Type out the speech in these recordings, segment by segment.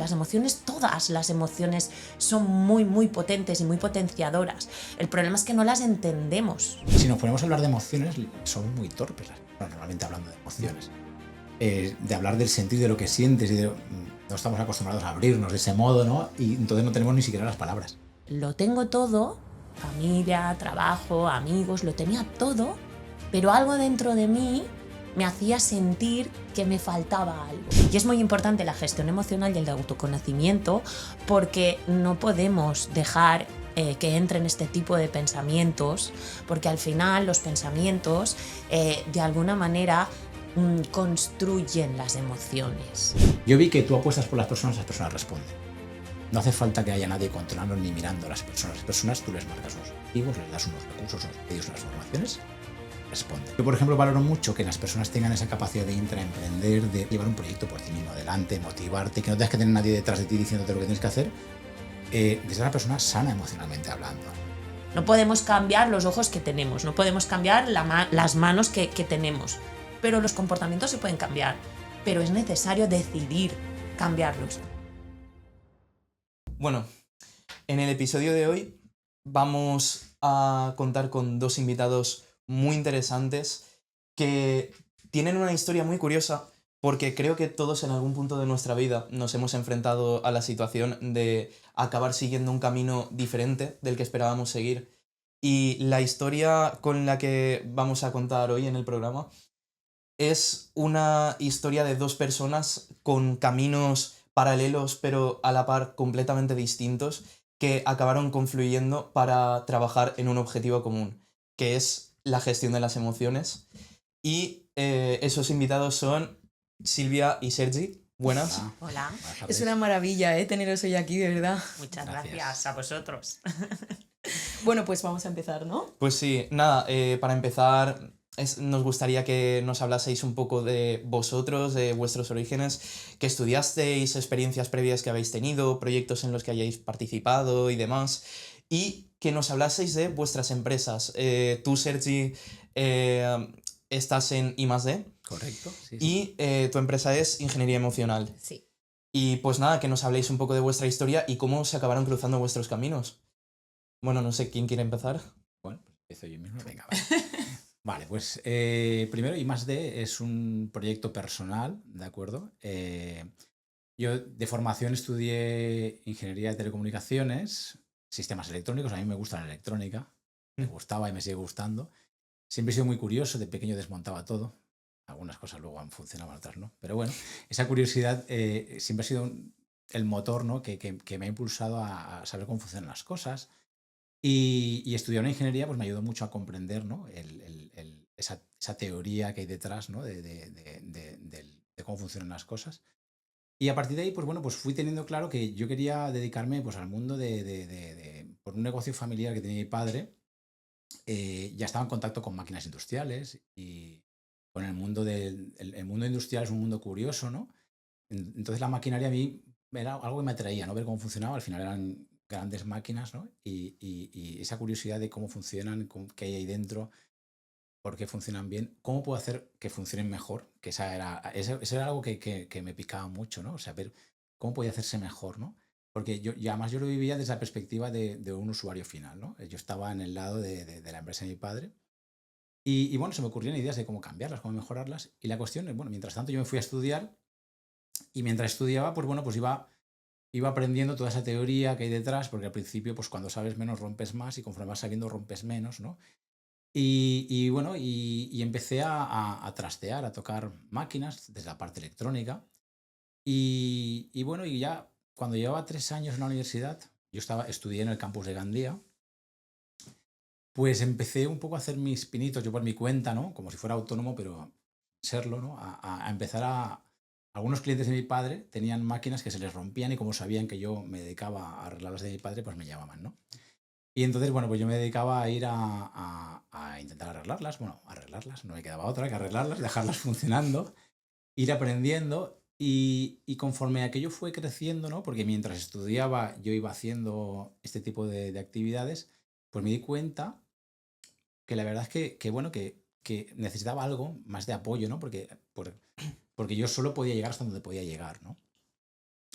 Las emociones, todas las emociones son muy, muy potentes y muy potenciadoras. El problema es que no las entendemos. Si nos ponemos a hablar de emociones, somos muy torpes normalmente hablando de emociones. De hablar del sentido de lo que sientes y no estamos acostumbrados a abrirnos de ese modo, ¿no? Y entonces no tenemos ni siquiera las palabras. Lo tengo todo, familia, trabajo, amigos, lo tenía todo, pero algo dentro de mí me hacía sentir que me faltaba algo. Y es muy importante la gestión emocional y el autoconocimiento, porque no podemos dejar que entren este tipo de pensamientos, porque al final los pensamientos de alguna manera construyen las emociones. Yo vi que tú apuestas por las personas responden. No hace falta que haya nadie controlando ni mirando a las personas. Las personas tú les marcas unos objetivos, les das unos recursos, unos medios, unas formaciones, responden. Yo, por ejemplo, valoro mucho que las personas tengan esa capacidad de intraemprender, de llevar un proyecto por ti mismo adelante, motivarte, que no tengas que tener nadie detrás de ti diciéndote lo que tienes que hacer, desde una persona sana emocionalmente hablando. No podemos cambiar los ojos que tenemos, no podemos cambiar las manos que tenemos, pero los comportamientos se pueden cambiar, pero es necesario decidir cambiarlos. Bueno, en el episodio de hoy vamos a contar con dos invitados muy interesantes que tienen una historia muy curiosa porque creo que todos en algún punto de nuestra vida nos hemos enfrentado a la situación de acabar siguiendo un camino diferente del que esperábamos seguir. Y la historia con la que vamos a contar hoy en el programa es una historia de dos personas con caminos paralelos pero a la par completamente distintos que acabaron confluyendo para trabajar en un objetivo común, que es la gestión de las emociones. Y esos invitados son Silvia y Sergi. Buenas. Hola. Es una maravilla, teneros hoy aquí, de verdad. Muchas Gracias. gracias a vosotros. Bueno, pues vamos a empezar, ¿no? Pues sí, nada, para empezar nos gustaría que nos hablaseis un poco de vosotros, de vuestros orígenes, qué estudiasteis, experiencias previas que habéis tenido, proyectos en los que hayáis participado y demás, y que nos hablaseis de vuestras empresas. Tú, Sergi, estás en I+D Correcto. Sí, sí. y tu empresa es Ingeniería Emocional. Sí. Y pues nada, que nos habléis un poco de vuestra historia y cómo se acabaron cruzando vuestros caminos. Bueno, no sé quién quiere empezar. Bueno, pues empiezo yo mismo. Venga, vale. Vale, pues primero I+D es un proyecto personal, ¿de acuerdo? Yo de formación estudié Ingeniería de Telecomunicaciones, Sistemas Electrónicos, a mí me gusta la electrónica, me gustaba y me sigue gustando. Siempre he sido muy curioso, de pequeño desmontaba todo. Algunas cosas luego han funcionado, otras no. Pero bueno, esa curiosidad siempre ha sido el motor, ¿no? que me ha impulsado a saber cómo funcionan las cosas. Y estudiar una ingeniería pues me ayudó mucho a comprender, ¿no? esa teoría que hay detrás, ¿no? de cómo funcionan las cosas. Y a partir de ahí, pues bueno, pues fui teniendo claro que yo quería dedicarme pues, al mundo por un negocio familiar que tenía mi padre. Ya estaba en contacto con máquinas industriales y con el mundo el mundo industrial es un mundo curioso, ¿no? Entonces la maquinaria a mí era algo que me atraía, ¿no? Ver cómo funcionaba, al final eran grandes máquinas, ¿no? Y esa curiosidad de cómo funcionan, qué hay ahí dentro, por qué funcionan bien, cómo puedo hacer que funcionen mejor, que eso era algo que me picaba mucho, ¿no? O sea, ver cómo podía hacerse mejor, ¿no? Porque y además yo lo vivía desde la perspectiva de un usuario final, ¿no? Yo estaba en el lado de la empresa de mi padre y bueno, se me ocurrían ideas de cómo cambiarlas, cómo mejorarlas y la cuestión es, bueno, mientras tanto yo me fui a estudiar y mientras estudiaba, pues bueno, pues iba aprendiendo toda esa teoría que hay detrás, porque al principio, pues cuando sabes menos rompes más y conforme vas sabiendo rompes menos, ¿no? Y bueno, y empecé a trastear, a tocar máquinas desde la parte electrónica. Y bueno, y ya cuando llevaba 3 años en la universidad, estudié en el campus de Gandía, pues empecé un poco a hacer mis pinitos yo por mi cuenta, ¿no? Como si fuera autónomo, pero serlo, ¿no? A empezar a... Algunos clientes de mi padre tenían máquinas que se les rompían y como sabían que yo me dedicaba a arreglar las de mi padre, pues me llamaban, ¿no? Y entonces, bueno, pues yo me dedicaba a ir a intentar arreglarlas. Bueno, arreglarlas, no me quedaba otra que arreglarlas, dejarlas funcionando, ir aprendiendo y conforme aquello fue creciendo, ¿no? Porque mientras estudiaba yo iba haciendo este tipo de actividades, pues me di cuenta que la verdad es bueno, que necesitaba algo más de apoyo, ¿no? Porque yo solo podía llegar hasta donde podía llegar, ¿no?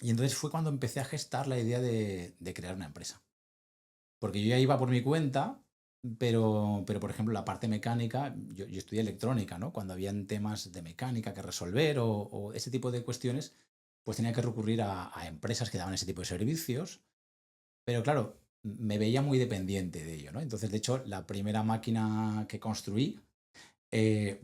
Y entonces fue cuando empecé a gestar la idea de crear una empresa. Porque yo ya iba por mi cuenta, pero por ejemplo, la parte mecánica, yo estudié electrónica, ¿no? Cuando habían temas de mecánica que resolver o ese tipo de cuestiones, pues tenía que recurrir a empresas que daban ese tipo de servicios. Pero claro, me veía muy dependiente de ello, ¿no? Entonces, de hecho, la primera máquina que construí,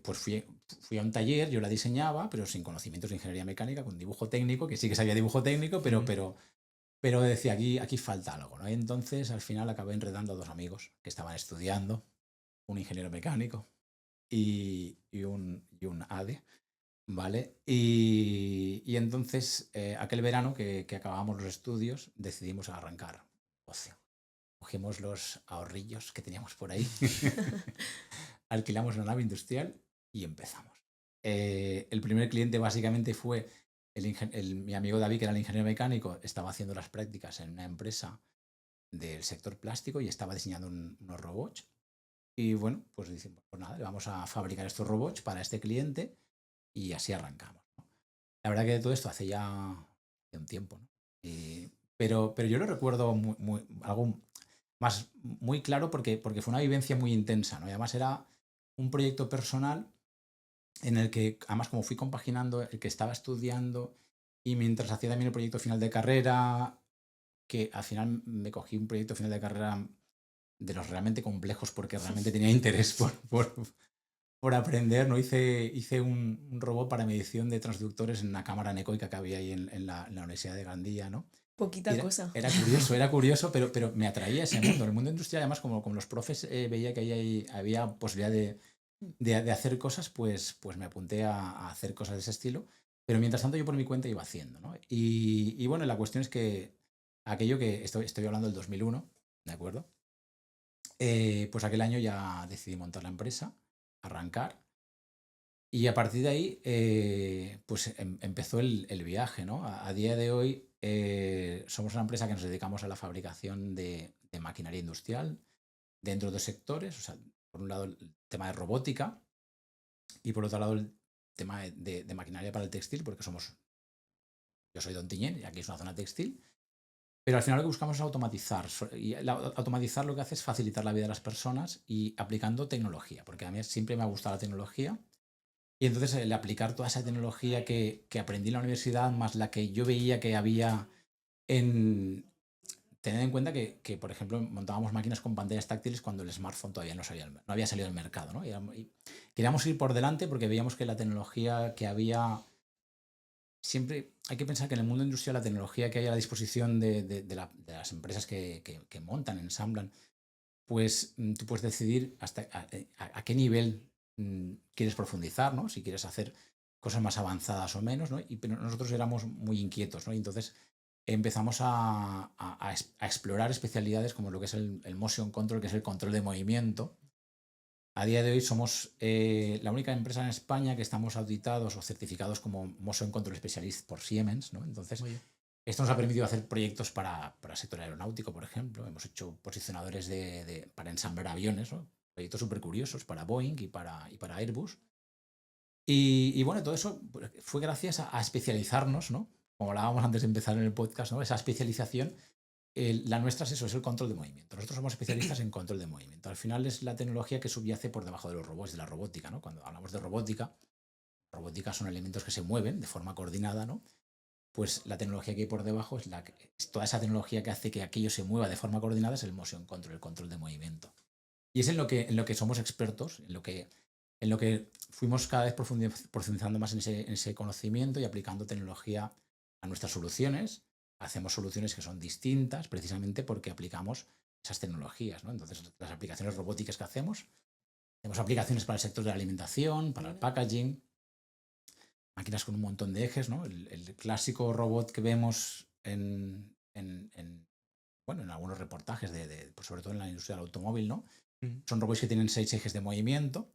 pues fui a un taller, yo la diseñaba, pero sin conocimientos de ingeniería mecánica, con dibujo técnico, que sí que sabía dibujo técnico, pero decía, aquí falta algo, ¿no? Y entonces, al final, acabé enredando a dos amigos que estaban estudiando, un ingeniero mecánico y un ADE, ¿vale? Y entonces, aquel verano que acabábamos los estudios, decidimos arrancar ocio. Cogimos los ahorrillos que teníamos por ahí, alquilamos una nave industrial y empezamos. El primer cliente básicamente fue mi amigo David, que era el ingeniero mecánico, estaba haciendo las prácticas en una empresa del sector plástico y estaba diseñando unos robots. Y bueno, pues decimos, pues nada, le vamos a fabricar estos robots para este cliente y así arrancamos, ¿no? La verdad que todo esto hace ya un tiempo, ¿no? Pero yo lo recuerdo algo más muy claro porque fue una vivencia muy intensa, ¿no? Y además era un proyecto personal en el que, además, como fui compaginando el que estaba estudiando y mientras hacía también el proyecto final de carrera, que al final me cogí un proyecto final de carrera de los realmente complejos porque realmente tenía interés por aprender, ¿no? Hice un robot para medición de transductores en una cámara anecoica que había ahí en la Universidad de Gandía, ¿no? Poquita cosa. Era curioso, pero me atraía ese mundo. El mundo industrial, además, como los profes veía que ahí había posibilidad de hacer cosas, pues me apunté a hacer cosas de ese estilo. Pero mientras tanto yo por mi cuenta iba haciendo, ¿no? Y bueno, la cuestión es que aquello que estoy hablando del 2001, ¿de acuerdo? Pues aquel año ya decidí montar la empresa, arrancar. Y a partir de ahí, pues empezó el viaje, ¿no? A día de hoy somos una empresa que nos dedicamos a la fabricación de maquinaria industrial dentro de dos sectores. O sea, por un lado el tema de robótica y por otro lado el tema de maquinaria para el textil, porque yo soy de Ontinyent y aquí es una zona textil. Pero al final lo que buscamos es automatizar. Y automatizar lo que hace es facilitar la vida de las personas y aplicando tecnología, porque a mí siempre me ha gustado la tecnología. Y entonces el aplicar toda esa tecnología que aprendí en la universidad, más la que yo veía que había en... Tener en cuenta que, por ejemplo, montábamos máquinas con pantallas táctiles cuando el smartphone todavía no había salido al mercado, ¿no? Y queríamos ir por delante porque veíamos que la tecnología que había... Siempre hay que pensar que en el mundo industrial la tecnología que hay a la disposición de las empresas que montan, ensamblan, pues tú puedes decidir hasta a qué nivel quieres profundizar, ¿no? Si quieres hacer cosas más avanzadas o menos, ¿no? Pero nosotros éramos muy inquietos, ¿no? Y entonces empezamos a explorar especialidades como lo que es el motion control, que es el control de movimiento. A día de hoy somos la única empresa en España que estamos auditados o certificados como Motion Control Specialist por Siemens, ¿no? Entonces, esto nos ha permitido hacer proyectos para el sector aeronáutico, por ejemplo. Hemos hecho posicionadores para ensamblar aviones, ¿no? Proyectos súper curiosos para Boeing y para Airbus. Y bueno, todo eso fue gracias a especializarnos, ¿no? Como hablábamos antes de empezar en el podcast, ¿no? Esa especialización, la nuestra es eso, es el control de movimiento. Nosotros somos especialistas en control de movimiento. Al final es la tecnología que subyace por debajo de los robots, de la robótica, ¿no? Cuando hablamos de robótica son elementos que se mueven de forma coordinada, ¿no? Pues la tecnología que hay por debajo es toda esa tecnología que hace que aquello se mueva de forma coordinada, es el motion control, el control de movimiento. Y es en lo que somos expertos, en lo que fuimos cada vez profundizando más en ese conocimiento y aplicando tecnología a nuestras soluciones. Hacemos soluciones que son distintas precisamente porque aplicamos esas tecnologías, ¿no? Entonces, las aplicaciones robóticas que hacemos aplicaciones para el sector de la alimentación, para el packaging, máquinas con un montón de ejes, ¿no? El clásico robot que vemos bueno, en algunos reportajes, pues sobre todo en la industria del automóvil, ¿no? Son robots que tienen 6 ejes de movimiento.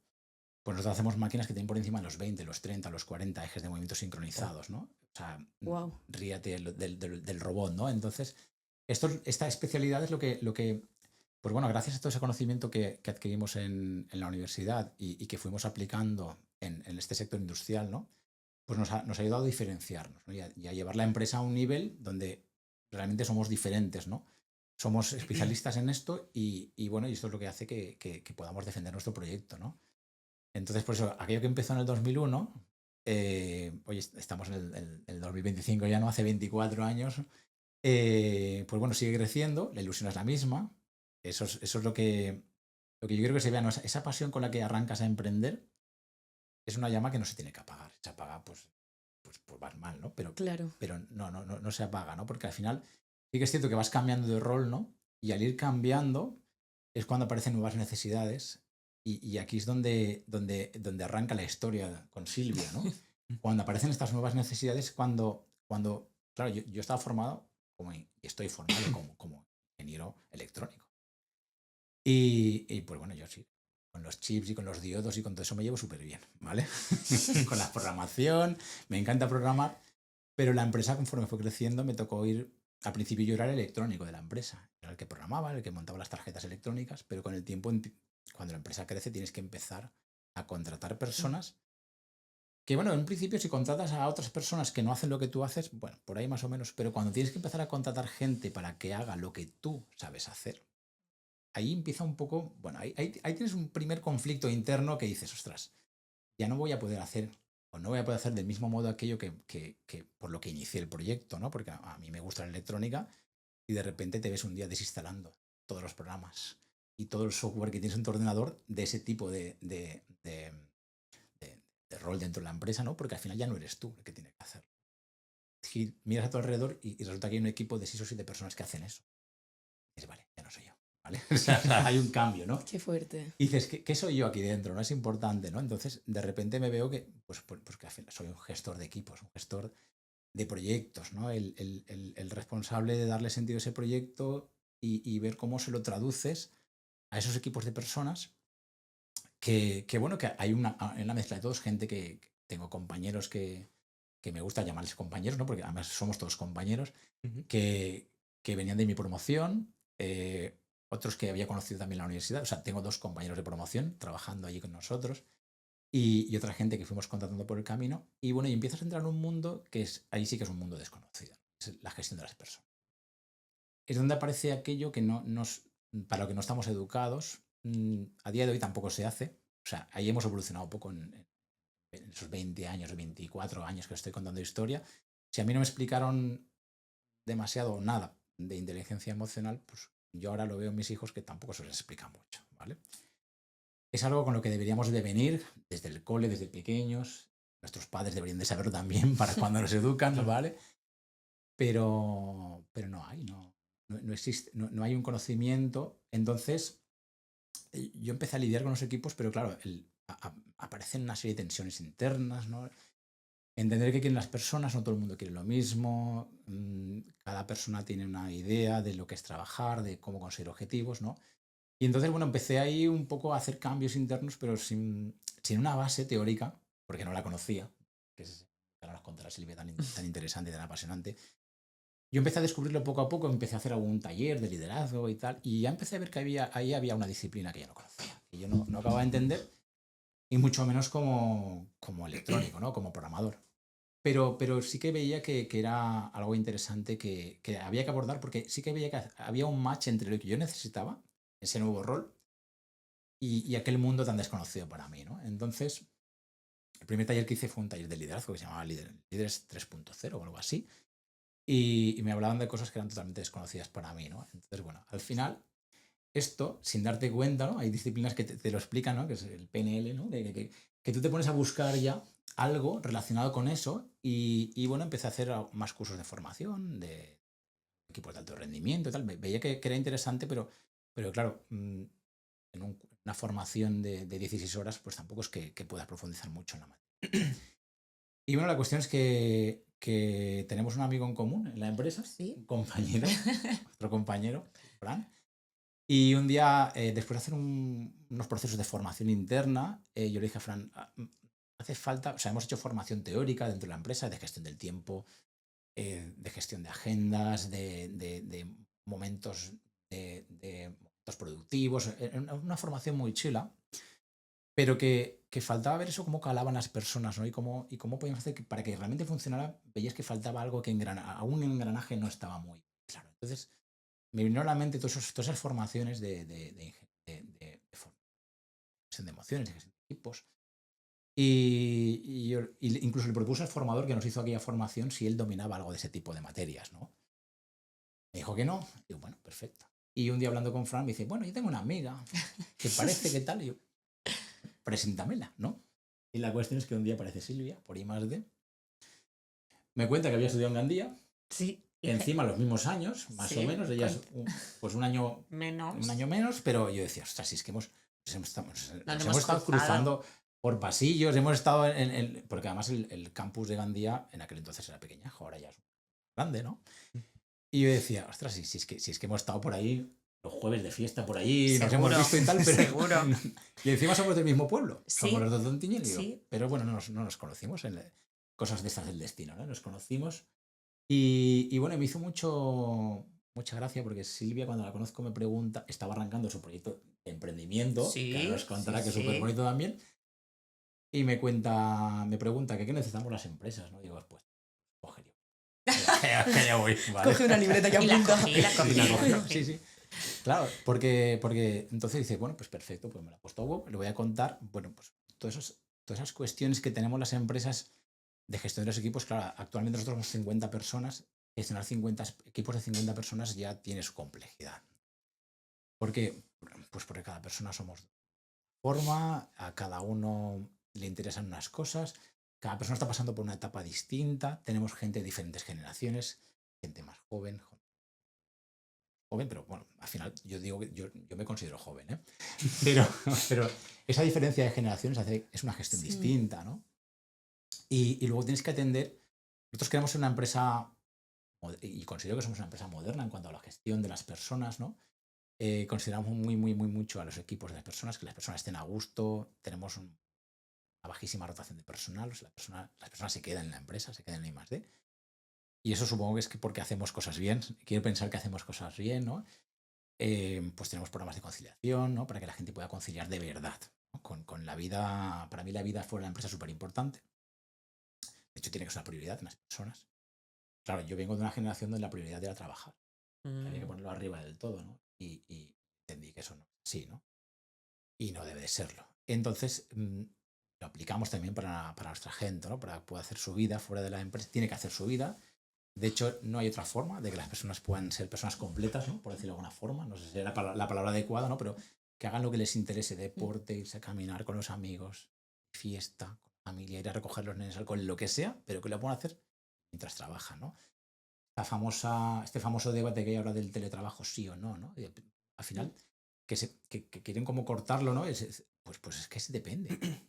Pues nosotros hacemos máquinas que tienen por encima de los 20, los 30, los 40 ejes de movimiento sincronizados, ¿no? O sea, ríate del robot, ¿no? Entonces, esta especialidad es lo que pues bueno, gracias a todo ese conocimiento que adquirimos en la universidad y que fuimos aplicando en este sector industrial, ¿no? pues nos ha ayudado a diferenciarnos, ¿no? Y a llevar la empresa a un nivel donde realmente somos diferentes, ¿no? Somos especialistas en esto y bueno, y esto es lo que hace que podamos defender nuestro proyecto, ¿no? Entonces, por eso, aquello que empezó en el 2001, hoy estamos en el 2025 ya, ¿no? Hace 24 años, pues bueno, sigue creciendo, la ilusión es la misma. Eso es lo que yo creo que se vea, ¿no? Esa pasión con la que arrancas a emprender es una llama que no se tiene que apagar. Si se apaga, pues vas mal, ¿no? Claro. Pero no se apaga, ¿no? Porque al final sí que es cierto que vas cambiando de rol, ¿no? Y al ir cambiando es cuando aparecen nuevas necesidades y aquí es donde arranca la historia con Silvia, ¿no? Cuando aparecen estas nuevas necesidades, cuando claro, yo estaba formado y estoy formado como ingeniero electrónico. Y pues bueno, yo sí, con los chips y con los diodos y con todo eso me llevo súper bien, ¿vale? Con la programación, me encanta programar, pero la empresa conforme fue creciendo me tocó ir, al principio yo era el electrónico de la empresa, era el que programaba, el que montaba las tarjetas electrónicas, pero con el tiempo, cuando la empresa crece, tienes que empezar a contratar personas que, bueno, en principio si contratas a otras personas que no hacen lo que tú haces, bueno, por ahí más o menos, pero cuando tienes que empezar a contratar gente para que haga lo que tú sabes hacer, ahí empieza un poco, bueno, ahí tienes un primer conflicto interno que dices, ostras, ya no voy a poder hacer o no voy a poder hacer del mismo modo aquello que por lo que inicié el proyecto, ¿no? Porque a mí me gusta la electrónica y de repente te ves un día desinstalando todos los programas y todo el software que tienes en tu ordenador de ese tipo de rol dentro de la empresa, ¿no? Porque al final ya no eres tú el que tiene que hacerlo. Si miras a tu alrededor y resulta que hay un equipo de 6 o 7 personas que hacen eso. Y dices, vale, ya no soy yo, ¿vale? O sea, hay un cambio, ¿no? Qué fuerte. Y dices, ¿qué soy yo aquí dentro? ¿No? Es importante, ¿no? Entonces, de repente me veo que, pues que al final soy un gestor de equipos, un gestor de proyectos, ¿no? El responsable de darle sentido a ese proyecto y ver cómo se lo traduces a esos equipos de personas bueno, que hay una mezcla de todos, gente que tengo compañeros que me gusta llamarles compañeros, ¿no? Porque además somos todos compañeros, que venían de mi promoción, otros que había conocido también en la universidad. O sea, tengo 2 compañeros de promoción trabajando allí con nosotros y otra gente que fuimos contratando por el camino. Y bueno, y empiezas a entrar en un mundo ahí sí que es un mundo desconocido, es la gestión de las personas. Es donde aparece aquello que para lo que no estamos educados. A día de hoy tampoco se hace. O sea, ahí hemos evolucionado poco en esos 20 años o 24 años que estoy contando historia. Si a mí no me explicaron demasiado o nada de inteligencia emocional, pues yo ahora lo veo en mis hijos que tampoco se les explica mucho, ¿vale? Es algo con lo que deberíamos de venir desde el cole, desde pequeños. Nuestros padres deberían de saberlo también para cuando nos educan, ¿vale? Pero no hay, no existe, no hay un conocimiento. Entonces, yo empecé a lidiar con los equipos, pero claro, aparecen una serie de tensiones internas, ¿no? Entender que quieren las personas, no todo el mundo quiere lo mismo, cada persona tiene una idea de lo que es trabajar, de cómo conseguir objetivos, ¿no? Y entonces, bueno, empecé ahí un poco a hacer cambios internos, pero sin una base teórica, porque no la conocía, que es, ahora nos contará Silvia, tan interesante y tan apasionante. Yo empecé a descubrirlo poco a poco, empecé a hacer algún taller de liderazgo y tal, y ya empecé a ver que ahí había una disciplina que yo no conocía, que yo no acababa de entender, y mucho menos como electrónico, ¿no? Como programador. Pero sí que veía que era algo interesante que había que abordar, porque sí que veía que había un match entre lo que yo necesitaba, ese nuevo rol, y aquel mundo tan desconocido para mí, ¿no? Entonces, el primer taller que hice fue un taller de liderazgo que se llamaba Líderes 3.0 o algo así, y me hablaban de cosas que eran totalmente desconocidas para mí, ¿no? Entonces, bueno, al final, esto, sin darte cuenta, ¿no? Hay disciplinas que te lo explican, ¿no? Que es el PNL, ¿no? Que tú te pones a buscar ya algo relacionado con eso y bueno, empecé a hacer más cursos de formación, de equipos de alto rendimiento y tal. Veía que era interesante, pero claro, en una formación de 16 horas, pues tampoco es que puedas profundizar mucho en la materia. Y bueno, la cuestión es que tenemos un amigo en común en la empresa, Sí. un compañero, otro compañero, Fran. Y un día, después de hacer unos procesos de formación interna, yo le dije a Fran, hace falta, o sea, hemos hecho formación teórica dentro de la empresa de gestión del tiempo, de gestión de agendas, de momentos, de momentos productivos, una formación muy chula. pero que faltaba ver eso, cómo calaban las personas, ¿no? Y cómo podíamos hacer para que realmente funcionara, veías que faltaba algo que aún en engranaje no estaba muy claro. Entonces, me vino a la mente todas esas formaciones de formación de emociones, de gestión de equipos. Y incluso le propuse al formador que nos hizo aquella formación si él dominaba algo de ese tipo de materias, ¿no? Me dijo que no. Digo, bueno, perfecto. Y un día hablando con Fran me dice, bueno, yo tengo una amiga que parece que tal. Y yo, preséntamela, ¿no? Y la cuestión es que un día aparece Silvia, por I+D. Me cuenta que había estudiado en Gandía. Sí. Encima los mismos años, más Sí, o menos. Ella es pues un año menos, pero yo decía, ostras, si es que nos hemos estado cruzando por pasillos, hemos estado porque además el campus de Gandía en aquel entonces era pequeña, ahora ya es grande, ¿no? Y yo decía, ostras, si es que hemos estado por ahí los jueves de fiesta por ahí, nos hemos visto y tal, pero seguro. Y encima somos del mismo pueblo, Sí, somos los dos de Ontinyent, sí. pero bueno, no nos conocimos en cosas de estas del destino, ¿no? Nos conocimos y bueno, me hizo mucha gracia porque Silvia, cuando la conozco, me pregunta, estaba arrancando su proyecto de emprendimiento, Sí, que ahora nos contará sí, que es sí. súper bonito también, y me pregunta que qué necesitamos las empresas, ¿no? Digo, pues, coge yo. Que ya voy, ¿vale? Coge una libreta y Y la apunta. cogí, la cogí. Y la cogí, sí, sí. Claro, porque entonces dice, bueno, pues perfecto, pues me la he puesto a web, le voy a contar, bueno, pues todas esas cuestiones que tenemos las empresas de gestión de los equipos. Claro, actualmente nosotros somos 50 personas, gestionar 50 equipos de 50 personas ya tiene su complejidad. ¿Por qué? Pues porque cada persona somos de forma, a cada uno le interesan unas cosas, cada persona está pasando por una etapa distinta, tenemos gente de diferentes generaciones, gente más joven, pero bueno, al final yo digo que yo me considero joven, ¿eh? Pero esa diferencia de generaciones es una gestión distinta, ¿no? Y luego tienes que atender. Nosotros queremos ser una empresa, y considero que somos una empresa moderna en cuanto a la gestión de las personas, ¿no? Consideramos muy mucho a los equipos de las personas, que las personas estén a gusto, tenemos una bajísima rotación de personal, o sea, las personas se quedan en la empresa, se quedan en I+D. Y eso supongo que es porque hacemos cosas bien, quiero pensar que hacemos cosas bien, ¿no? Pues tenemos programas de conciliación, ¿no? Para que la gente pueda conciliar de verdad, ¿no? Con la vida. Para mí la vida fuera de la empresa es súper importante. De hecho, tiene que ser una prioridad en las personas. Claro, yo vengo de una generación donde la prioridad era trabajar. Había que ponerlo arriba del todo, ¿no? Y entendí que eso no es así, ¿no? Y no debe de serlo. Entonces, lo aplicamos también para nuestra gente, ¿no? Para que pueda hacer su vida fuera de la empresa. Tiene que hacer su vida. De hecho, no hay otra forma de que las personas puedan ser personas completas, ¿no? Por decirlo de alguna forma. No sé si era la palabra adecuada, ¿no? Pero que hagan lo que les interese: deporte, irse a caminar con los amigos, fiesta, con la familia, ir a recoger los nenes al cole, lo que sea, pero que lo puedan hacer mientras trabajan, ¿no? Este famoso debate que hay ahora del teletrabajo, sí o no, ¿no? Y al final, que quieren como cortarlo, ¿no? Pues es que depende.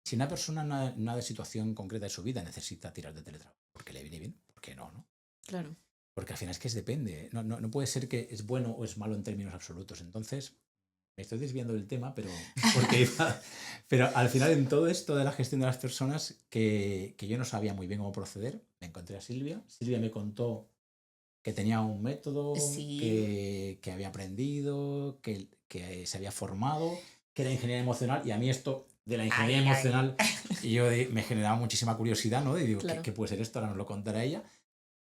Si una persona en una situación concreta de su vida necesita tirar de teletrabajo porque le viene bien, ¿por qué no, no? Claro. Porque al final es que depende. No puede ser que es bueno o es malo en términos absolutos. Entonces, me estoy desviando del tema, pero al final en todo esto de la gestión de las personas, que yo no sabía muy bien cómo proceder, me encontré a Silvia. Silvia me contó que tenía un método, Sí. que había aprendido, que se había formado, que era ingeniería emocional. Y a mí esto de la ingeniería emocional me generaba muchísima curiosidad, ¿no? Y digo, Claro. ¿qué puede ser esto? Ahora nos lo contará ella.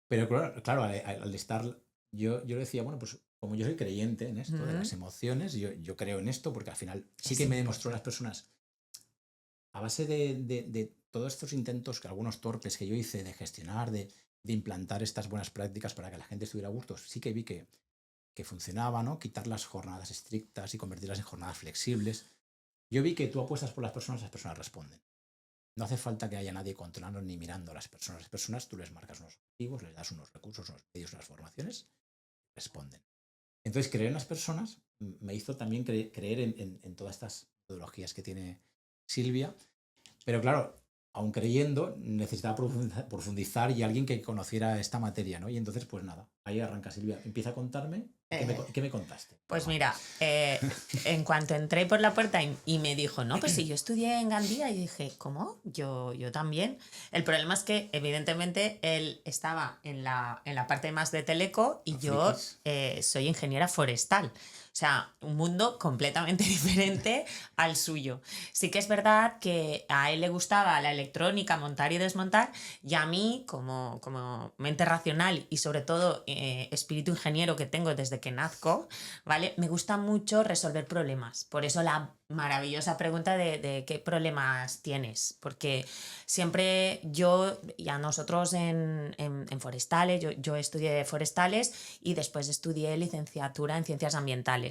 Pero claro, al estar, yo decía, bueno, pues como yo soy creyente en esto de las emociones, yo creo en esto, porque al final sí que me demostró las personas, a base de todos estos intentos, que algunos torpes que yo hice de gestionar, de implantar estas buenas prácticas para que la gente estuviera a gusto, sí que vi que funcionaba, ¿no? Quitar las jornadas estrictas y convertirlas en jornadas flexibles. Yo vi que tú apuestas por las personas responden. No hace falta que haya nadie controlando ni mirando a las personas. Las personas tú les marcas unos objetivos, les das unos recursos, unos medios, unas formaciones, responden. Entonces, creer en las personas me hizo también creer en todas estas metodologías que tiene Silvia. Pero claro, aun creyendo, necesitaba profundizar y alguien que conociera esta materia, ¿no? Y entonces, pues nada, ahí arranca Silvia. Empieza a contarme ¿Qué me contaste? Pues mira, en cuanto entré por la puerta y me dijo, no, pues si yo estudié en Gandía, y dije, ¿cómo? Yo también. El problema es que, evidentemente, él estaba en la parte más de teleco y yo soy ingeniera forestal. O sea, un mundo completamente diferente al suyo. Sí que es verdad que a él le gustaba la electrónica, montar y desmontar, y a mí, como mente racional y sobre todo espíritu ingeniero que tengo desde que nazco, ¿vale? Me gusta mucho resolver problemas. Por eso la maravillosa pregunta de qué problemas tienes. Porque siempre yo, y a nosotros en forestales, yo estudié forestales y después estudié licenciatura en ciencias ambientales.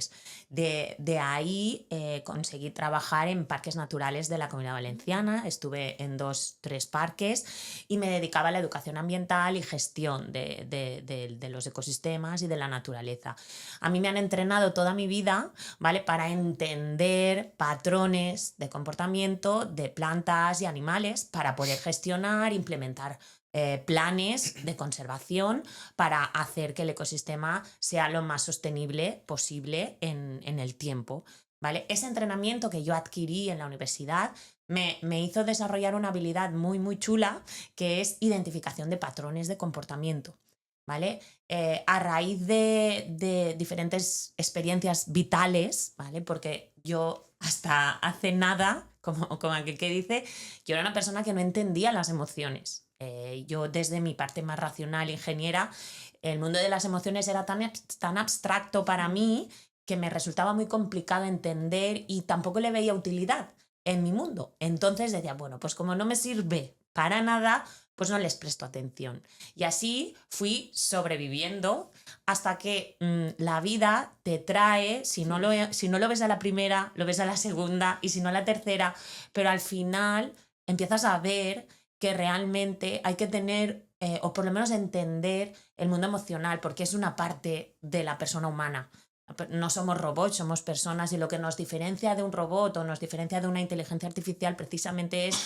De ahí conseguí trabajar en parques naturales de la Comunidad Valenciana. Estuve en 2-3 parques y me dedicaba a la educación ambiental y gestión de los ecosistemas y de la naturaleza. A mí me han entrenado toda mi vida, ¿vale? Para entender patrones de comportamiento de plantas y animales para poder gestionar, implementar planes de conservación para hacer que el ecosistema sea lo más sostenible posible en el tiempo, ¿vale? Ese entrenamiento que yo adquirí en la universidad me hizo desarrollar una habilidad muy, muy chula, que es identificación de patrones de comportamiento, ¿vale? A raíz de diferentes experiencias vitales, ¿vale? Porque yo hasta hace nada, como aquel que dice, yo era una persona que no entendía las emociones. Yo desde mi parte más racional, ingeniera, el mundo de las emociones era tan abstracto para mí que me resultaba muy complicado entender y tampoco le veía utilidad en mi mundo. Entonces decía, bueno, pues como no me sirve para nada, pues no les presto atención. Y así fui sobreviviendo hasta que la vida te trae, si no lo ves a la primera, lo ves a la segunda y si no a la tercera, pero al final empiezas a ver que realmente hay que tener, o por lo menos entender el mundo emocional, porque es una parte de la persona humana. No somos robots, somos personas, y lo que nos diferencia de un robot o nos diferencia de una inteligencia artificial precisamente es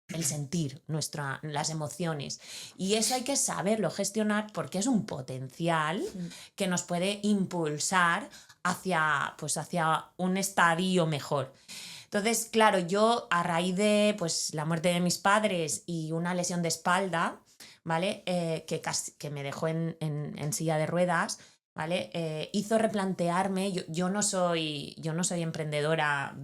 el sentir, las emociones. Y eso hay que saberlo gestionar porque es un potencial que nos puede impulsar hacia un estadio mejor. Entonces, claro, yo a raíz de la muerte de mis padres y una lesión de espalda, ¿vale? Que me dejó en silla de ruedas, ¿vale? Hizo replantearme, yo no soy emprendedora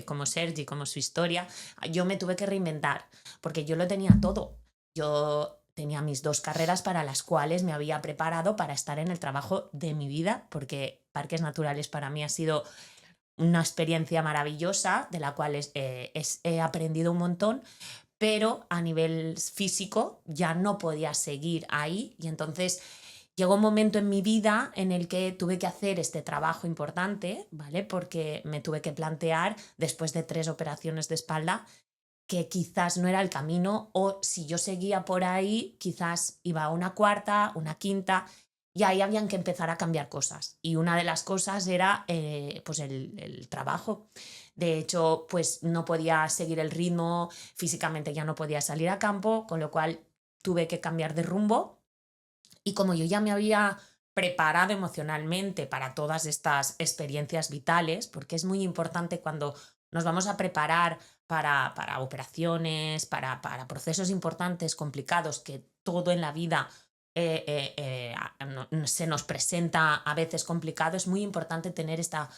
como Sergi, como su historia, yo me tuve que reinventar, porque yo lo tenía todo. Yo tenía mis 2 carreras para las cuales me había preparado para estar en el trabajo de mi vida, porque Parques Naturales para mí ha sido una experiencia maravillosa, de la cual he aprendido un montón, pero a nivel físico ya no podía seguir ahí, y entonces llegó un momento en mi vida en el que tuve que hacer este trabajo importante, ¿vale? Porque me tuve que plantear, después de 3 operaciones de espalda, que quizás no era el camino, o si yo seguía por ahí, quizás iba a una 4ª, una 5ª, y ahí habían que empezar a cambiar cosas. Y una de las cosas era pues el trabajo. De hecho, pues no podía seguir el ritmo, físicamente ya no podía salir a campo, con lo cual tuve que cambiar de rumbo. Y como yo ya me había preparado emocionalmente para todas estas experiencias vitales, porque es muy importante cuando nos vamos a preparar para operaciones, para procesos importantes, complicados, que todo en la vida se nos presenta a veces complicado, es muy importante tener esta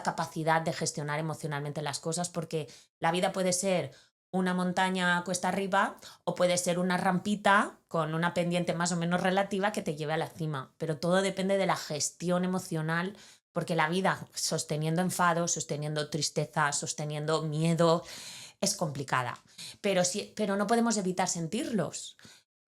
capacidad de gestionar emocionalmente las cosas, porque la vida puede ser una montaña cuesta arriba o puede ser una rampita con una pendiente más o menos relativa que te lleve a la cima, pero todo depende de la gestión emocional, porque la vida sosteniendo enfado, sosteniendo tristeza, sosteniendo miedo, es complicada, pero no podemos evitar sentirlos,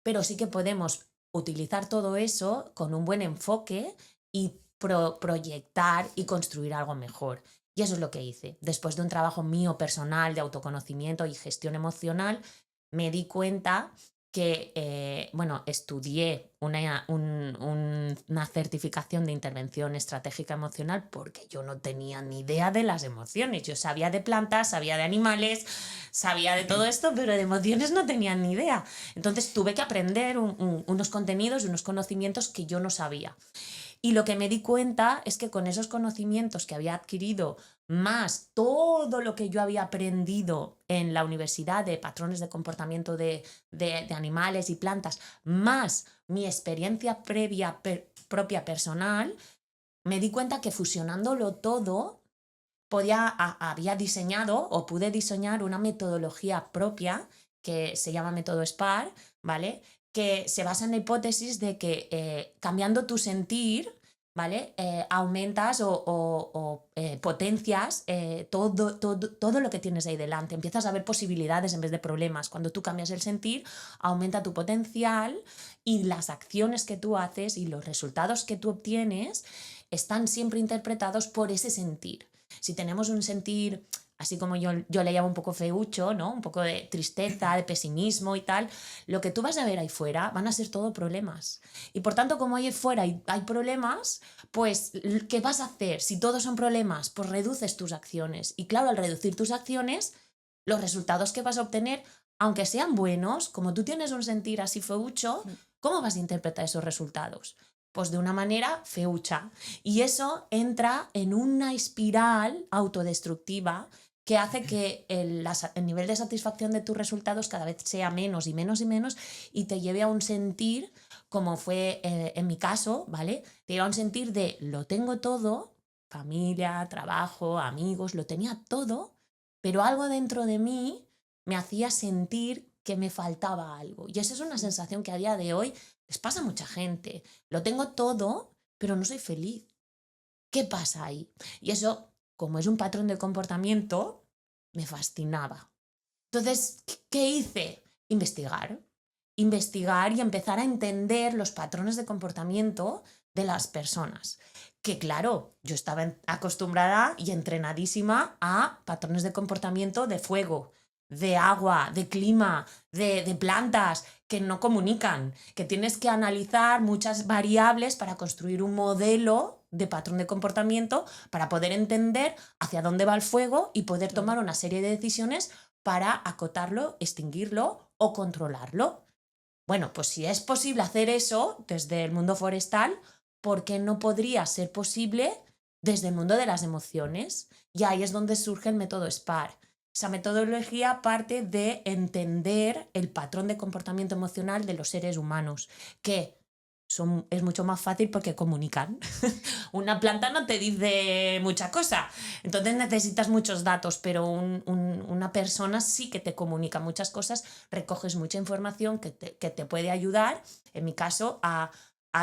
pero sí que podemos utilizar todo eso con un buen enfoque y proyectar y construir algo mejor. Y eso es lo que hice. Después de un trabajo mío personal de autoconocimiento y gestión emocional, me di cuenta que, estudié una certificación de intervención estratégica emocional porque yo no tenía ni idea de las emociones. Yo sabía de plantas, sabía de animales, sabía de todo esto, pero de emociones no tenía ni idea. Entonces tuve que aprender unos contenidos y unos conocimientos que yo no sabía. Y lo que me di cuenta es que con esos conocimientos que había adquirido, más todo lo que yo había aprendido en la universidad de patrones de comportamiento de animales y plantas, más mi experiencia previa propia personal, me di cuenta que fusionándolo todo, había diseñado o pude diseñar una metodología propia que se llama método SPAR, ¿vale? Que se basa en la hipótesis de que cambiando tu sentir, ¿vale? Aumentas o potencias todo lo que tienes ahí delante. Empiezas a ver posibilidades en vez de problemas. Cuando tú cambias el sentir, aumenta tu potencial y las acciones que tú haces y los resultados que tú obtienes están siempre interpretados por ese sentir. Si tenemos un sentir, así como yo le llamo un poco feucho, ¿no? Un poco de tristeza, de pesimismo y tal, lo que tú vas a ver ahí fuera van a ser todo problemas. Y por tanto, como ahí fuera hay problemas, pues, ¿qué vas a hacer? Si todos son problemas, pues reduces tus acciones. Y claro, al reducir tus acciones, los resultados que vas a obtener, aunque sean buenos, como tú tienes un sentir así feucho, ¿cómo vas a interpretar esos resultados? Pues de una manera feucha. Y eso entra en una espiral autodestructiva que hace que el nivel de satisfacción de tus resultados cada vez sea menos y menos y menos y te lleve a un sentir, como fue en mi caso, ¿vale? Te lleva a un sentir de lo tengo todo, familia, trabajo, amigos, lo tenía todo, pero algo dentro de mí me hacía sentir que me faltaba algo. Y esa es una sensación que a día de hoy les pasa a mucha gente. Lo tengo todo, pero no soy feliz. ¿Qué pasa ahí? Y eso, como es un patrón de comportamiento, me fascinaba. Entonces, ¿qué hice? Investigar y empezar a entender los patrones de comportamiento de las personas. Que claro, yo estaba acostumbrada y entrenadísima a patrones de comportamiento de fuego, de agua, de clima, de plantas que no comunican, que tienes que analizar muchas variables para construir un modelo de patrón de comportamiento para poder entender hacia dónde va el fuego y poder tomar una serie de decisiones para acotarlo, extinguirlo o controlarlo. Bueno, pues si es posible hacer eso desde el mundo forestal, ¿por qué no podría ser posible desde el mundo de las emociones? Y ahí es donde surge el método SPAR. Esa metodología parte de entender el patrón de comportamiento emocional de los seres humanos, que es mucho más fácil porque comunican. Una planta no te dice mucha cosa, entonces necesitas muchos datos, pero una persona sí que te comunica muchas cosas, recoges mucha información que te puede ayudar, en mi caso, a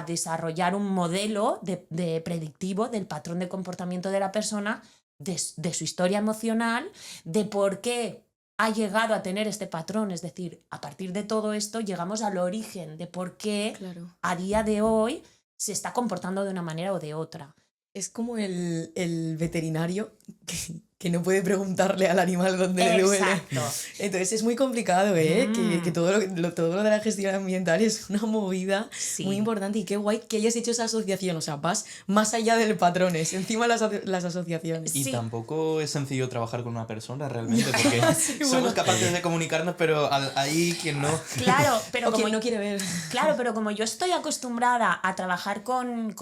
desarrollar un modelo de predictivo del patrón de comportamiento de la persona, de su historia emocional, de por qué ha llegado a tener este patrón. Es decir, a partir de todo esto llegamos al origen de por qué a día de hoy se está comportando de una manera o de otra. Es como el veterinario que no puede preguntarle al animal dónde le duele. Exacto. Entonces es muy complicado, que todo lo de la gestión ambiental es una movida muy importante, y qué guay que hayas hecho esa asociación. O sea, vas más allá del patrones, encima las asociaciones. Y tampoco es sencillo trabajar con una persona realmente, porque somos capaces de comunicarnos, pero ahí quien no... Claro, pero quien no quiere ver. Claro, pero como yo estoy acostumbrada a trabajar con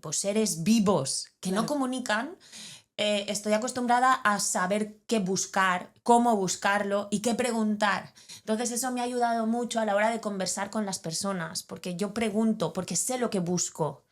pues, seres vivos que no comunican, estoy acostumbrada a saber qué buscar, cómo buscarlo y qué preguntar. Entonces eso me ha ayudado mucho a la hora de conversar con las personas, porque yo pregunto, porque sé lo que busco.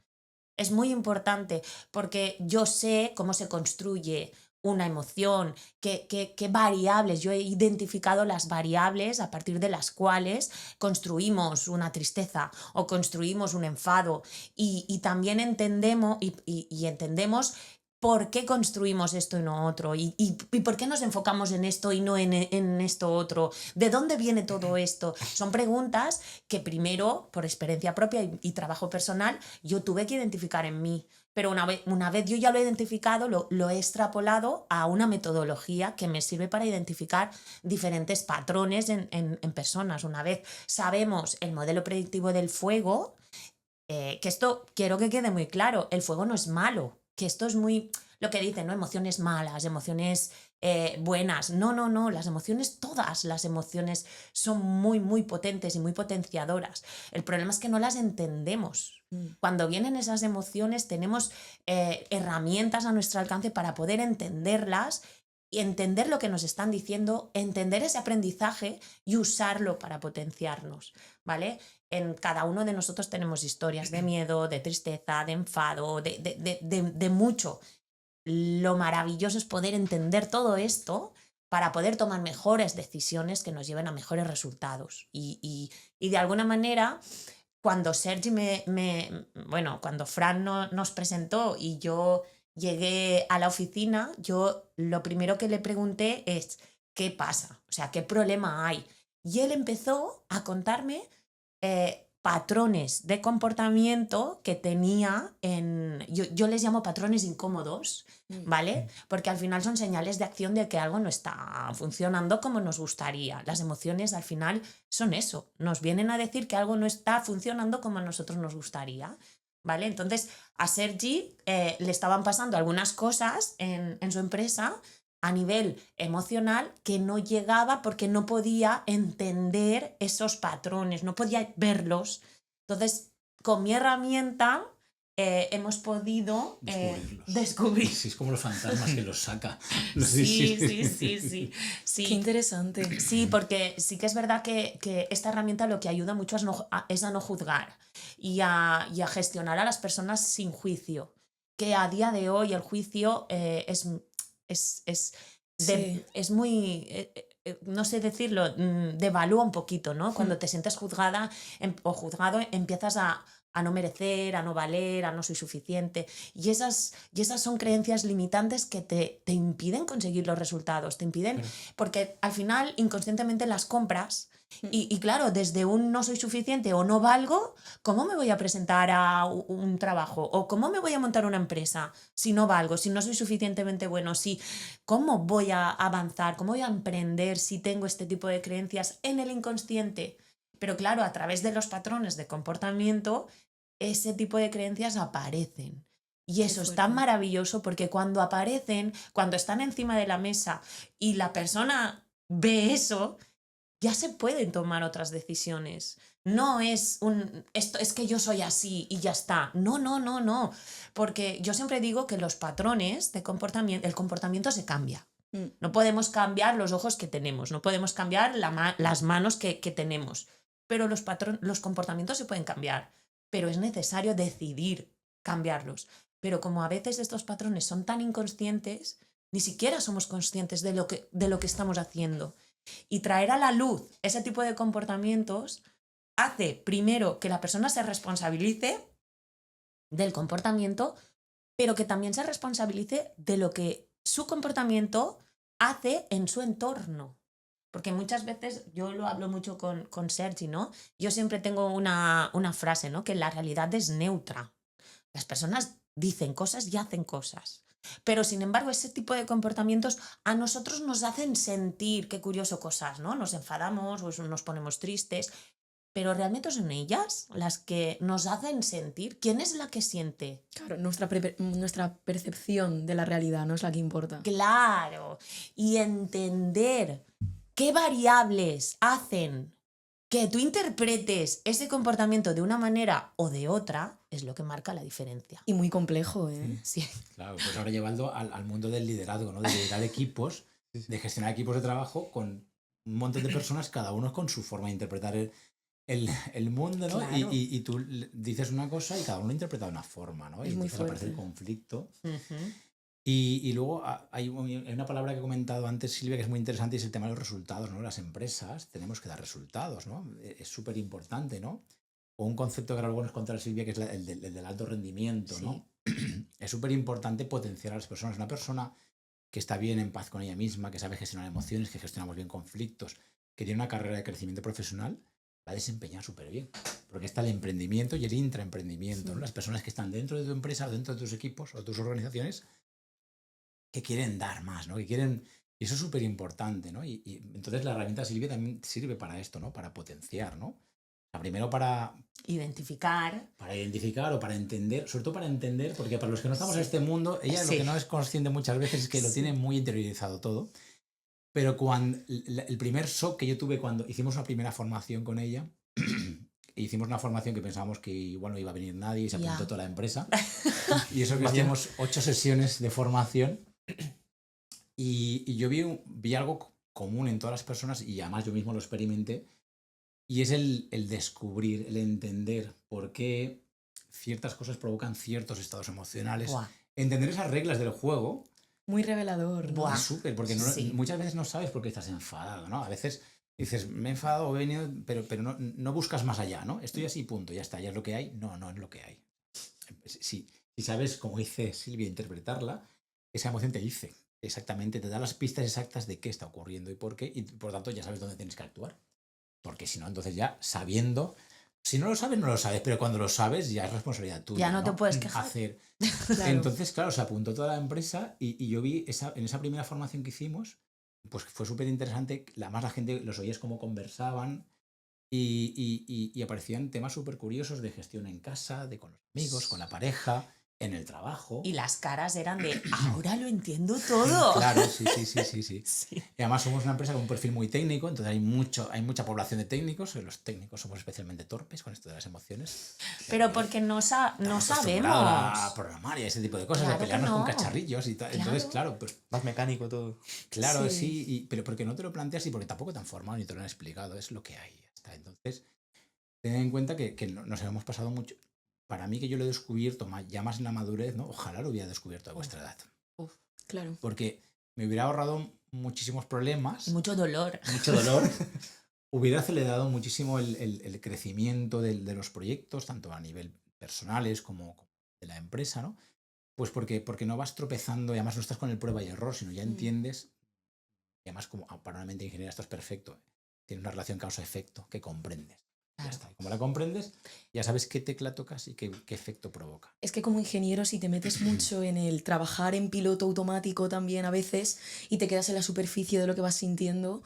Es muy importante, porque yo sé cómo se construye una emoción, qué variables. Yo he identificado las variables a partir de las cuales construimos una tristeza o construimos un enfado, y también entendemos y entendemos por qué construimos esto y no otro, y por qué nos enfocamos en esto y no en esto otro, de dónde viene todo esto. Son preguntas que primero, por experiencia propia y trabajo personal, yo tuve que identificar en mí, pero una vez yo ya lo he identificado, lo he extrapolado a una metodología que me sirve para identificar diferentes patrones en personas. Una vez sabemos el modelo predictivo del fuego, que esto quiero que quede muy claro, el fuego no es malo. que esto es muy lo que dicen, ¿no? Emociones malas, emociones buenas. No, las emociones, todas las emociones son muy, muy potentes y muy potenciadoras. El problema es que no las entendemos. Cuando vienen esas emociones tenemos herramientas a nuestro alcance para poder entenderlas y entender lo que nos están diciendo, entender ese aprendizaje y usarlo para potenciarnos, ¿vale? En cada uno de nosotros tenemos historias de miedo, de tristeza, de enfado, de mucho. Lo maravilloso es poder entender todo esto para poder tomar mejores decisiones que nos lleven a mejores resultados. Y de alguna manera, cuando Sergi cuando Fran nos presentó y yo llegué a la oficina, yo lo primero que le pregunté es, ¿qué pasa? O sea, ¿qué problema hay? Y él empezó a contarme patrones de comportamiento que tenía yo les llamo patrones incómodos, ¿vale? Porque al final son señales de acción de que algo no está funcionando como nos gustaría. Las emociones al final son eso, nos vienen a decir que algo no está funcionando como a nosotros nos gustaría, ¿vale? Entonces a Sergi le estaban pasando algunas cosas en su empresa a nivel emocional que no llegaba porque no podía entender esos patrones, no podía verlos. Entonces, con mi herramienta hemos podido descubrir. Sí, es como los fantasmas que los saca. Sí. Qué interesante. Sí, porque sí que es verdad que esta herramienta lo que ayuda mucho es a no juzgar y a gestionar a las personas sin juicio. Que a día de hoy el juicio es muy, no sé decirlo, devalúa un poquito, ¿no? Cuando te sientes juzgada o juzgado, empiezas a no merecer, a no valer, a no soy suficiente. Y esas son creencias limitantes que te impiden conseguir los resultados, te impiden, porque al final inconscientemente las compras. Y claro, desde un no soy suficiente o no valgo, ¿cómo me voy a presentar a un trabajo? ¿O cómo me voy a montar una empresa si no valgo, si no soy suficientemente bueno? ¿Cómo voy a avanzar? ¿Cómo voy a emprender si tengo este tipo de creencias en el inconsciente? Pero claro, a través de los patrones de comportamiento, ese tipo de creencias aparecen. Y eso es tan maravilloso porque cuando aparecen, cuando están encima de la mesa y la persona ve eso, ya se pueden tomar otras decisiones. No es esto es que yo soy así y ya está. No. Porque yo siempre digo que los patrones de comportamiento, el comportamiento se cambia. No podemos cambiar los ojos que tenemos, no podemos cambiar las manos que tenemos. Pero los comportamientos se pueden cambiar. Pero es necesario decidir cambiarlos. Pero como a veces estos patrones son tan inconscientes, ni siquiera somos conscientes de lo que estamos haciendo. Y traer a la luz ese tipo de comportamientos hace primero que la persona se responsabilice del comportamiento, pero que también se responsabilice de lo que su comportamiento hace en su entorno. Porque muchas veces, yo lo hablo mucho con Sergi, ¿no? Yo siempre tengo una frase, ¿no? Que la realidad es neutra. Las personas dicen cosas y hacen cosas. Pero sin embargo, ese tipo de comportamientos a nosotros nos hacen sentir, qué curioso, cosas, ¿no? Nos enfadamos o nos ponemos tristes, pero realmente son ellas las que nos hacen sentir. ¿Quién es la que siente? Claro, nuestra percepción de la realidad no es la que importa. Claro, y entender qué variables hacen que tú interpretes ese comportamiento de una manera o de otra es lo que marca la diferencia. Y muy complejo, ¿eh? Sí. Claro, pues ahora llevando al mundo del liderazgo, ¿no? De liderar equipos, de gestionar equipos de trabajo con un montón de personas, cada uno con su forma de interpretar el mundo, ¿no? Claro. Y tú dices una cosa y cada uno interpreta de una forma, ¿no? Es y muy entonces aparece el fuerte. conflicto. Uh-huh. Y luego hay una palabra que he comentado antes, Silvia, que es muy interesante, y es el tema de los resultados, ¿no? Las empresas tenemos que dar resultados, ¿no? Es súper importante, ¿no? O un concepto que ahora luego nos contará Silvia, que es el del alto rendimiento, ¿no? Sí. Es súper importante potenciar a las personas. Una persona que está bien en paz con ella misma, que sabe gestionar emociones, que gestionamos bien conflictos, que tiene una carrera de crecimiento profesional, va a desempeñar súper bien. Porque está el emprendimiento y el intraemprendimiento, ¿no? Las personas que están dentro de tu empresa o dentro de tus equipos o tus organizaciones que quieren dar más, ¿no? Y eso es súper importante, ¿no? Y entonces la herramienta Silvia también sirve para esto, ¿no? Para potenciar, ¿no? primero para identificar o para entender, sobre todo para entender, porque para los que no estamos en este mundo, ella lo Sí. que no es consciente muchas veces es que lo tiene muy interiorizado todo. Pero cuando el primer shock que yo tuve cuando hicimos una primera formación con ella, hicimos una formación que pensábamos que igual no iba a venir nadie y se apuntó Ya. toda la empresa. Y eso que Vaya. hicimos 8 sesiones de formación y yo vi algo común en todas las personas y además yo mismo lo experimenté. Y es el descubrir, el entender por qué ciertas cosas provocan ciertos estados emocionales. Buah. Entender esas reglas del juego Muy revelador, ¿no? Buah. es súper, porque Sí. muchas veces no sabes por qué estás enfadado, ¿no? A veces dices, me he enfadado o he venido, pero no buscas más allá, ¿no? Estoy así, punto, ya está, ya es lo que hay. No es lo que hay. Si sabes, como dice Silvia, interpretarla, esa emoción te dice exactamente, te da las pistas exactas de qué está ocurriendo y por qué, y por tanto ya sabes dónde tienes que actuar. Porque si no, entonces ya sabiendo, si no lo sabes, no lo sabes, pero cuando lo sabes ya es responsabilidad tuya. Ya no te puedes quejar. Hacer. Claro. Entonces, claro, se apuntó toda la empresa y yo vi en esa primera formación que hicimos, pues fue súper interesante. Además, la gente los oías cómo conversaban y aparecían temas súper curiosos de gestión en casa, de con los amigos, con la pareja, en el trabajo. Y las caras eran de, ahora lo entiendo todo. Claro, sí. Sí. Y además somos una empresa con un perfil muy técnico, entonces hay mucha población de técnicos. Los técnicos somos especialmente torpes con esto de las emociones. Pero porque no Estamos acostumbrados sabemos. a programar y a ese tipo de cosas, Claro a que pelearnos con no. cacharrillos y tal. Entonces, claro, pues Más mecánico todo. claro, Sí. sí, pero porque no te lo planteas y porque tampoco te han formado ni te lo han explicado, es lo que hay. Ya está. Entonces, ten en cuenta que nos hemos pasado mucho. Para mí que yo lo he descubierto ya más en la madurez, ¿no? Ojalá lo hubiera descubierto a vuestra edad. Claro. Porque me hubiera ahorrado muchísimos problemas, Y mucho dolor. mucho dolor. Hubiera acelerado muchísimo el crecimiento de los proyectos, tanto a nivel personales como de la empresa, ¿no? Pues porque no vas tropezando y además no estás con el prueba y error, sino ya entiendes. Y además, como para una mente ingeniera esto es perfecto. Tienes una relación causa-efecto que comprendes. Ya Claro. está. Y como la comprendes, ya sabes qué tecla tocas y qué efecto provoca. Es que como ingeniero, si te metes mucho en el trabajar en piloto automático también a veces y te quedas en la superficie de lo que vas sintiendo,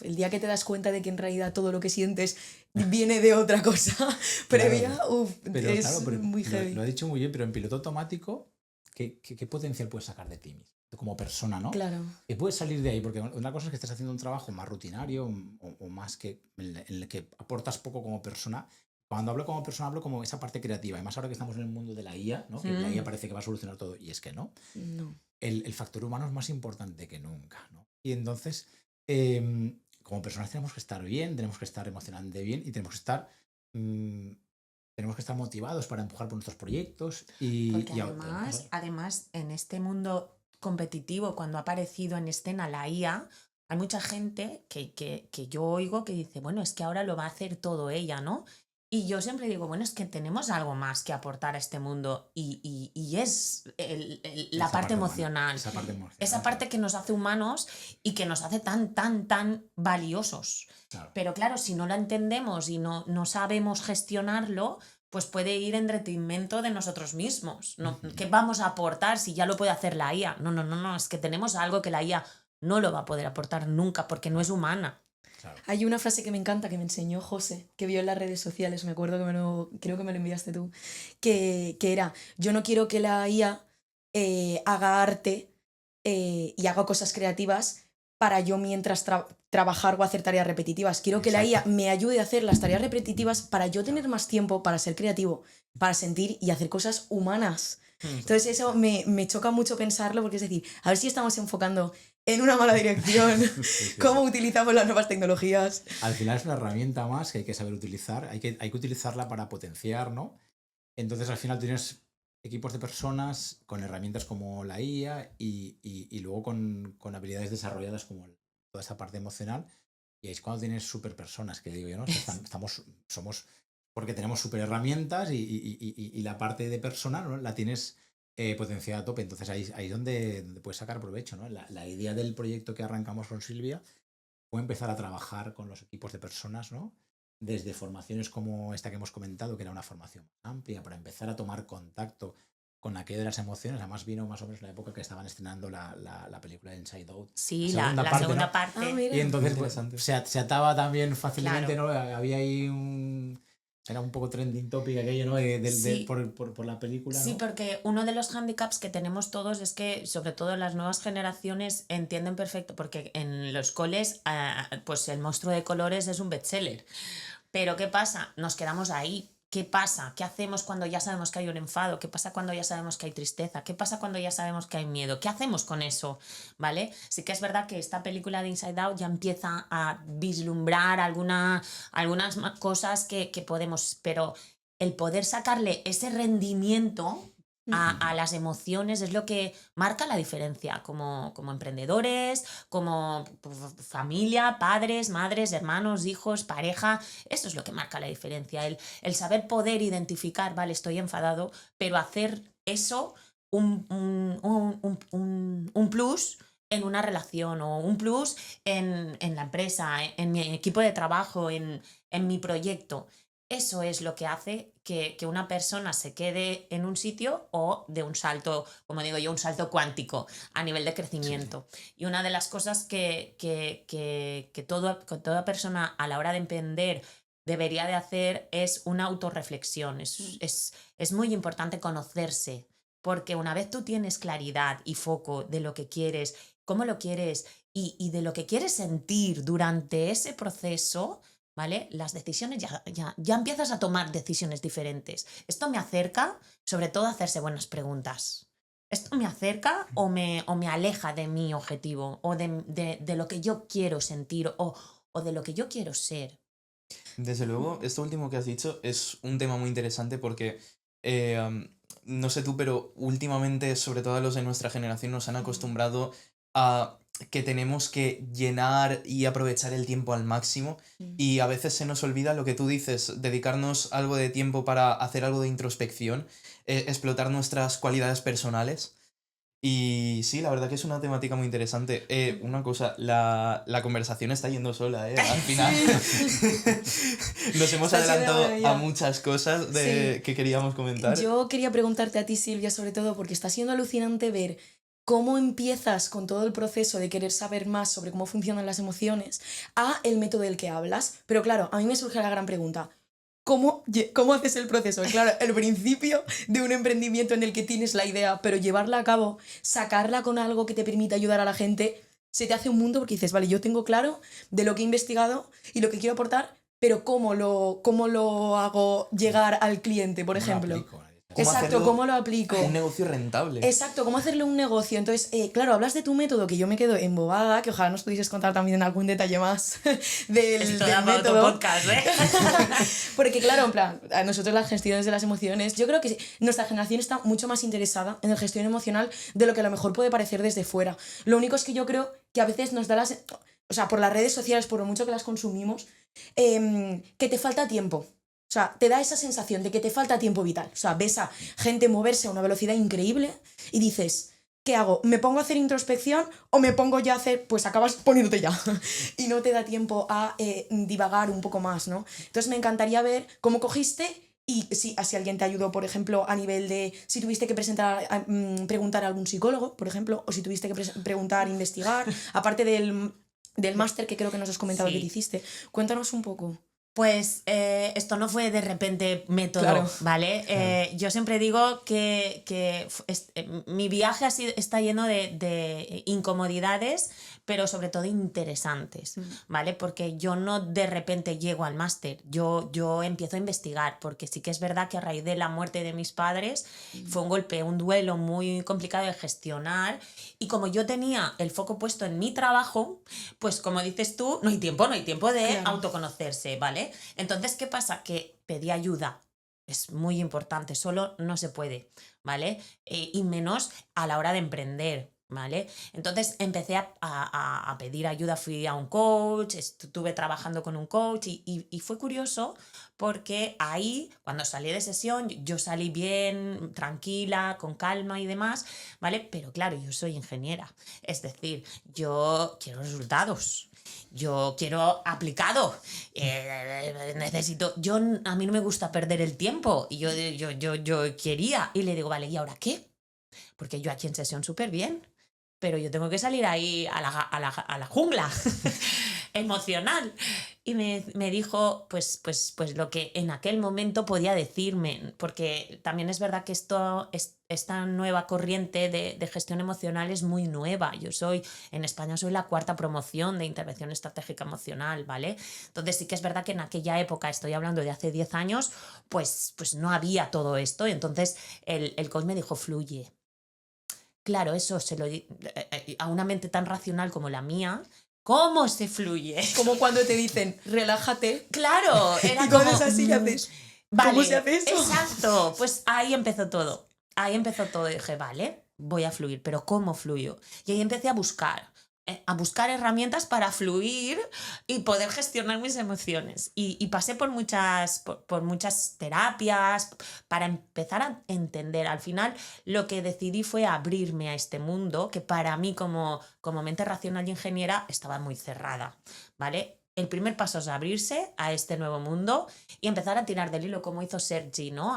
el día que te das cuenta de que en realidad todo lo que sientes viene de otra cosa previa, Pero es claro, muy heavy. lo ha dicho muy bien, pero en piloto automático, ¿qué potencial puedes sacar de ti mismo? Como persona, ¿no? Claro. Que puedes salir de ahí, porque una cosa es que estés haciendo un trabajo más rutinario o más que en el que aportas poco como persona. Cuando hablo como persona, hablo como esa parte creativa. Y más ahora que estamos en el mundo de la IA, ¿no? Que la IA parece que va a solucionar todo, y es que no. No. El factor humano es más importante que nunca, ¿no? Y entonces, como personas tenemos que estar bien, tenemos que estar emocionalmente bien y tenemos que estar motivados para empujar por nuestros proyectos. Porque además, en este mundo competitivo, cuando ha aparecido en escena la IA, hay mucha gente que yo oigo que dice, bueno, es que ahora lo va a hacer todo ella, ¿no? Y yo siempre digo, bueno, es que tenemos algo más que aportar a este mundo y es la parte emocional. Esa parte emocional. Esa parte que nos hace humanos y que nos hace tan valiosos. Claro. Pero claro, si no lo entendemos y no sabemos gestionarlo, pues puede ir en detrimento de nosotros mismos. ¿No? ¿Qué vamos a aportar si ya lo puede hacer la IA? No, es que tenemos algo que la IA no lo va a poder aportar nunca porque no es humana. Claro. Hay una frase que me encanta que me enseñó José, que vio en las redes sociales, me acuerdo creo que me lo enviaste tú, que era, yo no quiero que la IA haga arte y haga cosas creativas para yo mientras trabajar o hacer tareas repetitivas. Quiero que la IA me ayude a hacer las tareas repetitivas para yo tener más tiempo para ser creativo, para sentir y hacer cosas humanas. Entonces eso me choca mucho pensarlo porque es decir, a ver si estamos enfocando en una mala dirección, cómo utilizamos las nuevas tecnologías. Al final es una herramienta más que hay que saber utilizar, hay que utilizarla para potenciar, ¿no? Entonces al final tienes equipos de personas con herramientas como la IA y luego con habilidades desarrolladas como toda esa parte emocional, y ahí es cuando tienes super personas, que digo yo, ¿no? Somos porque tenemos super herramientas y la parte de persona, ¿no? La tienes potenciada a tope. Entonces ahí es donde puedes sacar provecho, ¿no? La idea del proyecto que arrancamos con Silvia fue empezar a trabajar con los equipos de personas, ¿no? Desde formaciones como esta que hemos comentado, que era una formación amplia, para empezar a tomar contacto con aquello de las emociones. Además vino más o menos en la época que estaban estrenando la película Inside Out. Sí, la segunda parte. Ah, mira. Y entonces Muy interesante. se ataba también fácilmente, Claro. ¿no? Había ahí un Era un poco trending topic aquello, ¿no? Sí. Por la película, ¿no? Sí, porque uno de los handicaps que tenemos todos es que, sobre todo las nuevas generaciones, entienden perfecto, porque en los coles, pues el monstruo de colores es un bestseller. Pero ¿qué pasa? Nos quedamos ahí. ¿Qué pasa? ¿Qué hacemos cuando ya sabemos que hay un enfado? ¿Qué pasa cuando ya sabemos que hay tristeza? ¿Qué pasa cuando ya sabemos que hay miedo? ¿Qué hacemos con eso? ¿Vale? Sí que es verdad que esta película de Inside Out ya empieza a vislumbrar algunas cosas que podemos, pero el poder sacarle ese rendimiento a las emociones es lo que marca la diferencia como emprendedores, como familia, padres, madres, hermanos, hijos, pareja. Eso es lo que marca la diferencia, el saber poder identificar, vale, estoy enfadado, pero hacer eso un plus en una relación o un plus en la empresa, en mi equipo de trabajo, en mi proyecto. Eso es lo que hace que una persona se quede en un sitio o de un salto, como digo yo, un salto cuántico a nivel de crecimiento. Sí. Y una de las cosas que toda persona a la hora de emprender debería de hacer es una autorreflexión. Es muy importante conocerse, porque una vez tú tienes claridad y foco de lo que quieres, cómo lo quieres y de lo que quieres sentir durante ese proceso, ¿vale? Las decisiones ya empiezas a tomar decisiones diferentes. Esto me acerca, sobre todo, a hacerse buenas preguntas. ¿Esto me acerca o me aleja de mi objetivo? O de lo que yo quiero sentir o de lo que yo quiero ser. Desde luego, esto último que has dicho es un tema muy interesante porque, no sé tú, pero últimamente, sobre todo los de nuestra generación, nos han acostumbrado a que tenemos que llenar y aprovechar el tiempo al máximo y a veces se nos olvida lo que tú dices, dedicarnos algo de tiempo para hacer algo de introspección, explotar nuestras cualidades personales. Y sí, la verdad que es una temática muy interesante. Una cosa, la conversación está yendo sola, al final. Nos hemos adelantado a muchas cosas que queríamos comentar. Yo quería preguntarte a ti, Silvia, sobre todo porque está siendo alucinante ver cómo empiezas con todo el proceso de querer saber más sobre cómo funcionan las emociones a el método del que hablas. Pero claro, a mí me surge la gran pregunta. ¿Cómo haces el proceso? Claro, el principio de un emprendimiento en el que tienes la idea, pero llevarla a cabo, sacarla con algo que te permita ayudar a la gente, se te hace un mundo porque dices, vale, yo tengo claro de lo que he investigado y lo que quiero aportar, pero ¿cómo lo hago llegar al cliente, por ejemplo? Exacto, ¿cómo lo aplico? Un negocio rentable. Exacto, ¿cómo hacerle un negocio? Entonces, claro, hablas de tu método, que yo me quedo embobada, que ojalá nos pudieses contar también en algún detalle más del método. Podcast, ¿eh? Porque claro, en plan, a nosotros las gestiones de las emociones, yo creo que nuestra generación está mucho más interesada en la gestión emocional de lo que a lo mejor puede parecer desde fuera. Lo único es que yo creo que a veces nos da o sea, por las redes sociales, por lo mucho que las consumimos, que te falta tiempo. O sea, te da esa sensación de que te falta tiempo vital. O sea, ves a gente moverse a una velocidad increíble y dices, ¿qué hago? ¿Me pongo a hacer introspección o me pongo ya a hacer...? Pues acabas poniéndote ya y no te da tiempo a divagar un poco más, ¿no? Entonces me encantaría ver cómo cogiste y si alguien te ayudó, por ejemplo, a nivel de si tuviste que preguntar a algún psicólogo, por ejemplo, o si tuviste que preguntar, investigar, aparte del máster que creo que nos has comentado que te hiciste. Cuéntanos un poco. Pues esto no fue de repente método, claro, ¿vale? Claro. Yo siempre digo que mi viaje está lleno de incomodidades, pero sobre todo interesantes, ¿vale? Porque yo no de repente llego al máster, yo empiezo a investigar, porque sí que es verdad que a raíz de la muerte de mis padres fue un golpe, un duelo muy complicado de gestionar, y como yo tenía el foco puesto en mi trabajo, pues como dices tú, no hay tiempo de autoconocerse, ¿vale? Entonces, ¿qué pasa? Que pedí ayuda. Es muy importante, solo no se puede, ¿vale? Y menos a la hora de emprender, ¿vale? Entonces empecé a pedir ayuda, fui a un coach, estuve trabajando con un coach y fue curioso porque ahí, cuando salí de sesión, yo salí bien, tranquila, con calma y demás, ¿vale? Pero claro, yo soy ingeniera, es decir, yo quiero resultados. Yo quiero aplicado, a mí no me gusta perder el tiempo y yo quería y le digo, vale, ¿y ahora qué? Porque yo aquí en sesión súper bien, pero yo tengo que salir ahí a la jungla emocional. Y me dijo pues lo que en aquel momento podía decirme, porque también es verdad que esta nueva corriente de gestión emocional es muy nueva. En España soy la 4ª promoción de intervención estratégica emocional, ¿vale? Entonces sí que es verdad que en aquella época, estoy hablando de hace 10 años, pues no había todo esto. Entonces el coach me dijo, fluye. Claro, eso a una mente tan racional como la mía. ¿Cómo se fluye? Como cuando te dicen, relájate. Claro, era y cuando como... es así, ¿qué haces? Vale, ¿Cómo se hace eso? Exacto, pues ahí empezó todo. Y dije, vale, voy a fluir, pero ¿cómo fluyo? Y ahí empecé a buscar herramientas para fluir y poder gestionar mis emociones. Y pasé por muchas terapias para empezar a entender. Al final lo que decidí fue abrirme a este mundo que para mí como mente racional y ingeniera estaba muy cerrada, ¿vale? El primer paso es abrirse a este nuevo mundo y empezar a tirar del hilo como hizo Sergi, ¿no?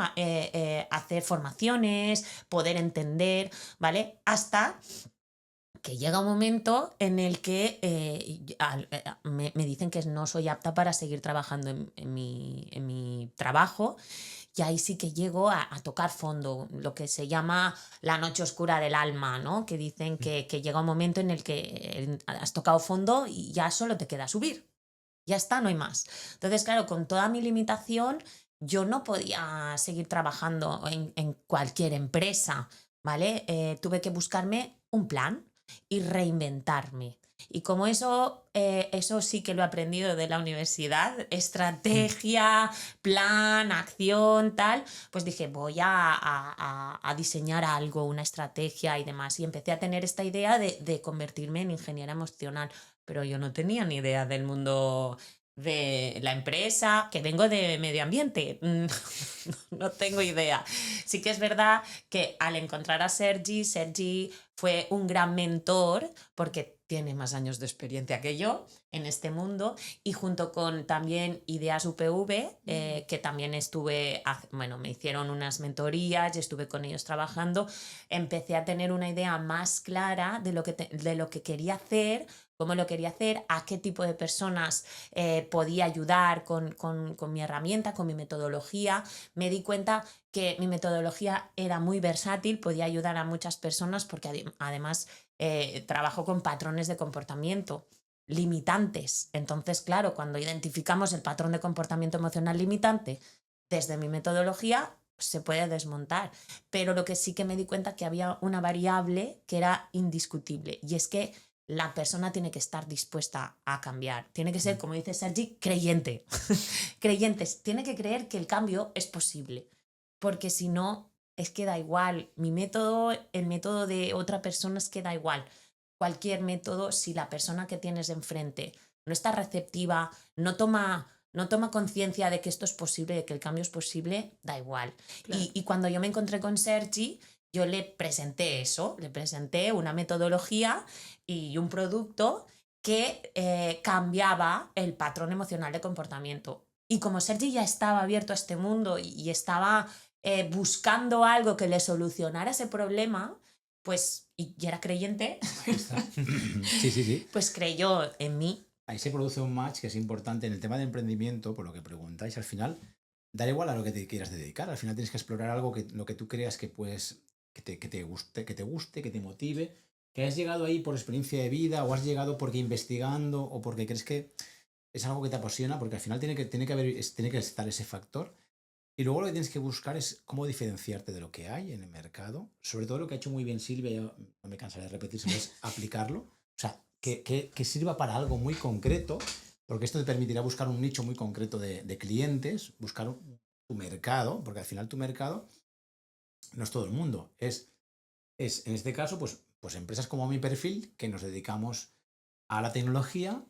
Hacer formaciones, poder entender, ¿vale? Hasta que llega un momento en el que me dicen que no soy apta para seguir trabajando en mi trabajo, y ahí sí que llego a tocar fondo, lo que se llama la noche oscura del alma, ¿no? Que dicen que llega un momento en el que has tocado fondo y ya solo te queda subir. Ya está, no hay más. Entonces, claro, con toda mi limitación, yo no podía seguir trabajando en cualquier empresa, ¿vale? Tuve que buscarme un plan y reinventarme. Y como eso sí que lo he aprendido de la universidad, estrategia, plan, acción, tal, pues dije, voy a diseñar algo, una estrategia y demás. Y empecé a tener esta idea de convertirme en ingeniera emocional, pero yo no tenía ni idea del mundo de la empresa, que vengo de medio ambiente. No tengo idea. Sí que es verdad que al encontrar a Sergi fue un gran mentor porque tiene más años de experiencia que yo en este mundo, y junto con también Ideas UPV, que también me hicieron unas mentorías y estuve con ellos trabajando, empecé a tener una idea más clara de lo que quería hacer, cómo lo quería hacer, a qué tipo de personas podía ayudar con mi herramienta, con mi metodología. Me di cuenta que mi metodología era muy versátil, podía ayudar a muchas personas porque además trabajo con patrones de comportamiento limitantes. Entonces, claro, cuando identificamos el patrón de comportamiento emocional limitante desde mi metodología, se puede desmontar. Pero lo que sí que me di cuenta que había una variable que era indiscutible, y es que la persona tiene que estar dispuesta a cambiar. Tiene que ser, como dice Sergi, creyente. Creyentes. Tiene que creer que el cambio es posible. Porque si no, es que da igual. Mi método, el método de otra persona es que da igual. Cualquier método, si la persona que tienes enfrente no está receptiva, no toma conciencia de que esto es posible, de que el cambio es posible, da igual. Claro. Y cuando yo me encontré con Sergi, yo le presenté eso, le presenté una metodología y un producto que cambiaba el patrón emocional de comportamiento. Y como Sergi ya estaba abierto a este mundo y estaba buscando algo que le solucionara ese problema, pues, y era creyente, sí. Pues creyó en mí. Ahí se produce un match que es importante en el tema de emprendimiento, por lo que preguntáis. Al final, da igual a lo que te quieras dedicar. Al final tienes que explorar algo lo que tú creas que puedes, que te guste, que te motive, que has llegado ahí por experiencia de vida, o has llegado porque investigando, o porque crees que es algo que te apasiona, porque al final tiene que estar ese factor. Y luego lo que tienes que buscar es cómo diferenciarte de lo que hay en el mercado. Sobre todo lo que ha hecho muy bien Silvia, yo no me cansaré de repetirse, es aplicarlo. O sea, que sirva para algo muy concreto, porque esto te permitirá buscar un nicho muy concreto de clientes, buscar tu mercado, porque al final tu mercado no es todo el mundo. Es en este caso, pues empresas como mi perfil, que nos dedicamos a la tecnología,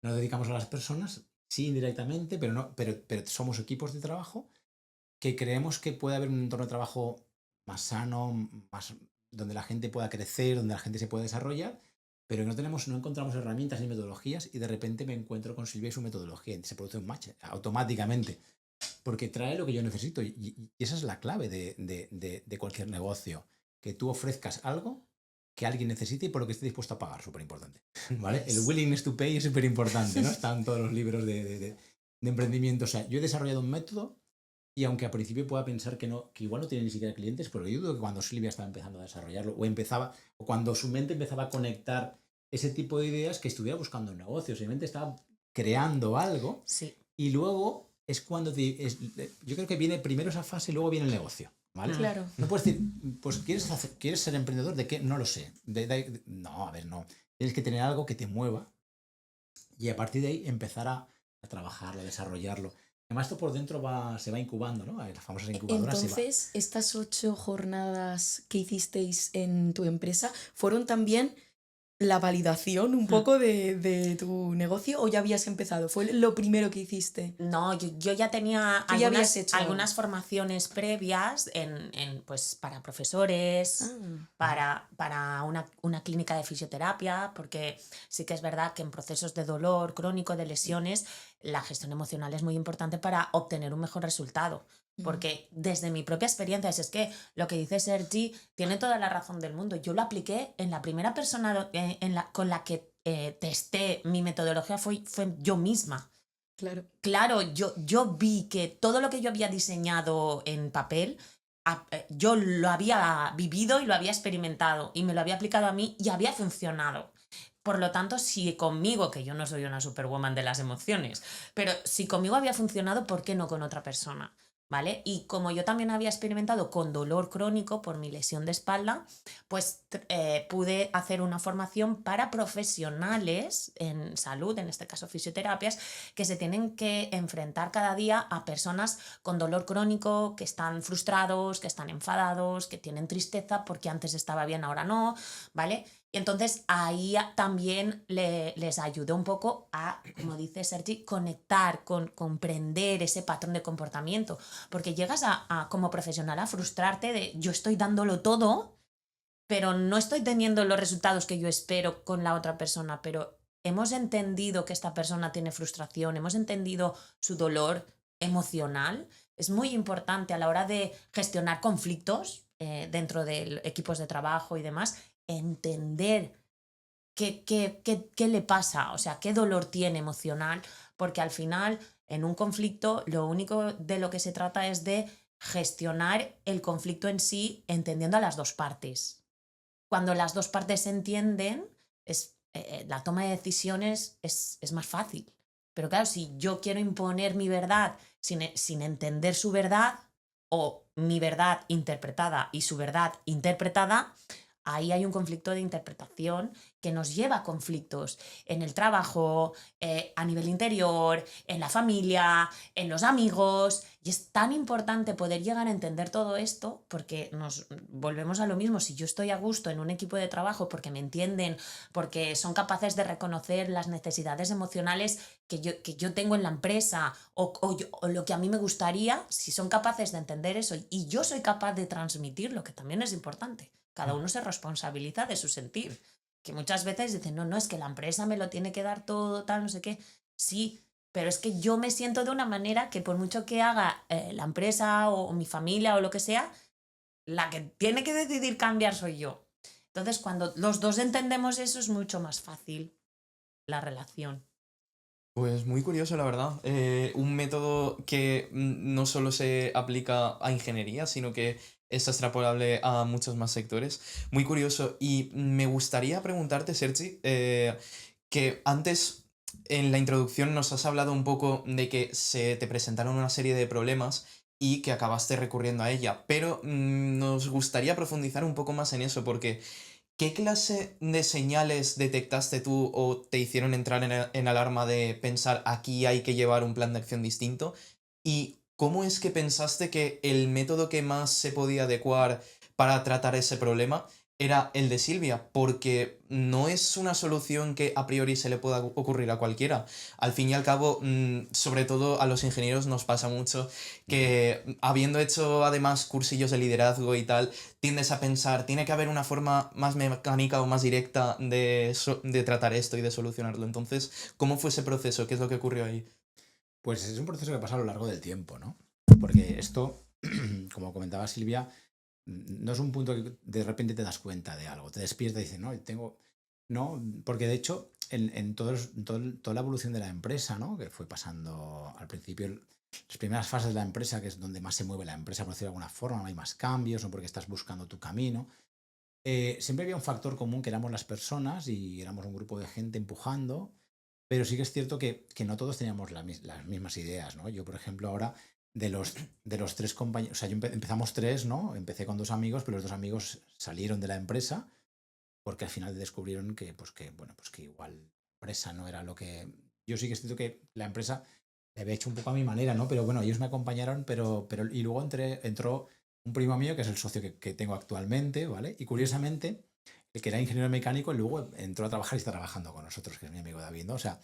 nos dedicamos a las personas, sí indirectamente, pero somos equipos de trabajo que creemos que puede haber un entorno de trabajo más sano, donde la gente pueda crecer, donde la gente se pueda desarrollar, pero no encontramos herramientas ni metodologías, y de repente me encuentro con Silvia y su metodología, y se produce un match automáticamente, porque trae lo que yo necesito, y esa es la clave de cualquier negocio, que tú ofrezcas algo que alguien necesite y por lo que esté dispuesto a pagar, súper importante, ¿vale? El willingness to pay es súper importante, ¿no? Está en todos los libros de emprendimiento. O sea, yo he desarrollado un método y aunque a principio pueda pensar que no, que igual no tiene ni siquiera clientes, pero yo dudo que cuando Silvia estaba empezando a desarrollarlo o cuando su mente empezaba a conectar ese tipo de ideas, que estuviera buscando un negocio, su mente estaba creando algo Sí. y luego es cuando yo creo que viene primero esa fase y luego viene el negocio, ¿vale? Claro. No puedes decir, pues ¿quieres ser emprendedor de qué? No lo sé. No, a ver, no. Tienes que tener algo que te mueva y a partir de ahí empezar a trabajarlo, a desarrollarlo. Además, esto por dentro se va incubando, ¿no? Las famosas incubadoras. Entonces, estas 8 jornadas que hicisteis en tu empresa fueron también la validación un poco de tu negocio, ¿o ya habías empezado? ¿Fue lo primero que hiciste? No, yo ya tenía ¿Tú ya habías hecho algunas formaciones previas pues, para profesores, para una clínica de fisioterapia, porque sí que es verdad que en procesos de dolor crónico, de lesiones, la gestión emocional es muy importante para obtener un mejor resultado. Porque desde mi propia experiencia, es que lo que dice Sergi tiene toda la razón del mundo. Yo lo apliqué en la primera persona con la que testé mi metodología fue yo misma. Claro, yo vi que todo lo que yo había diseñado en papel, yo lo había vivido y lo había experimentado y me lo había aplicado a mí y había funcionado. Por lo tanto, si conmigo, que yo no soy una superwoman de las emociones, pero si conmigo había funcionado, ¿por qué no con otra persona? ¿Vale? Y como yo también había experimentado con dolor crónico por mi lesión de espalda, pues pude hacer una formación para profesionales en salud, en este caso fisioterapias, que se tienen que enfrentar cada día a personas con dolor crónico, que están frustrados, que están enfadados, que tienen tristeza porque antes estaba bien, ahora no, ¿vale? Y entonces ahí también les ayudé un poco a, como dice Sergi, conectar, comprender ese patrón de comportamiento. Porque llegas como profesional a frustrarte de yo estoy dándolo todo, pero no estoy teniendo los resultados que yo espero con la otra persona. Pero hemos entendido que esta persona tiene frustración, hemos entendido su dolor emocional. Es muy importante a la hora de gestionar conflictos dentro de equipos de trabajo y demás, entender qué le pasa, o sea, qué dolor tiene emocional, porque al final en un conflicto lo único de lo que se trata es de gestionar el conflicto en sí entendiendo a las dos partes. Cuando las dos partes se entienden, la toma de decisiones es más fácil. Pero claro, si yo quiero imponer mi verdad sin entender su verdad, o mi verdad interpretada y su verdad interpretada, ahí hay un conflicto de interpretación que nos lleva a conflictos en el trabajo, a nivel interior, en la familia, en los amigos. Y es tan importante poder llegar a entender todo esto, porque nos volvemos a lo mismo. Si yo estoy a gusto en un equipo de trabajo porque me entienden, porque son capaces de reconocer las necesidades emocionales que yo tengo en la empresa o lo que a mí me gustaría, si son capaces de entender eso y yo soy capaz de transmitirlo, que también es importante. Cada uno se responsabiliza de su sentir. Que muchas veces dicen, no, es que la empresa me lo tiene que dar todo, tal, no sé qué. Sí, pero es que yo me siento de una manera que por mucho que haga la empresa o mi familia o lo que sea, la que tiene que decidir cambiar soy yo. Entonces, cuando los dos entendemos eso, es mucho más fácil la relación. Pues muy curioso, la verdad. Un método que no solo se aplica a ingeniería, sino que es extrapolable a muchos más sectores. Muy curioso. Y me gustaría preguntarte, Sergi, que antes en la introducción nos has hablado un poco de que se te presentaron una serie de problemas y que acabaste recurriendo a ella. Pero nos gustaría profundizar un poco más en eso, porque ¿qué clase de señales detectaste tú o te hicieron entrar en alarma de pensar aquí hay que llevar un plan de acción distinto? ¿Y cómo es que pensaste que el método que más se podía adecuar para tratar ese problema era el de Silvia? Porque no es una solución que a priori se le pueda ocurrir a cualquiera. Al fin y al cabo, sobre todo a los ingenieros nos pasa mucho que, habiendo hecho además cursillos de liderazgo y tal, tiendes a pensar, tiene que haber una forma más mecánica o más directa de tratar esto y de solucionarlo. Entonces, ¿cómo fue ese proceso? ¿Qué es lo que ocurrió ahí? Pues es un proceso que pasa a lo largo del tiempo, ¿no? Porque esto, como comentaba Silvia, no es un punto que de repente te das cuenta de algo, te despiertas y dices, no, no, porque de hecho toda la evolución de la empresa, ¿no? Que fue pasando al principio, las primeras fases de la empresa, que es donde más se mueve la empresa, por decirlo de alguna forma, no hay más cambios, no porque estás buscando tu camino. Siempre había un factor común que éramos las personas y éramos un grupo de gente empujando, pero sí que es cierto que no todos teníamos las mismas ideas, ¿no? Yo, por ejemplo, ahora de los 3 compañeros, o sea, empezamos 3, ¿no? Empecé con 2 amigos, pero los 2 amigos salieron de la empresa porque al final descubrieron que igual la empresa no era lo que... Yo sí que es cierto que la empresa le había hecho un poco a mi manera, ¿no? Pero bueno, ellos me acompañaron, y luego entró un primo mío, que es el socio que tengo actualmente, ¿vale? Y curiosamente, el que era ingeniero mecánico, luego entró a trabajar y está trabajando con nosotros, que es mi amigo David, ¿no? O sea,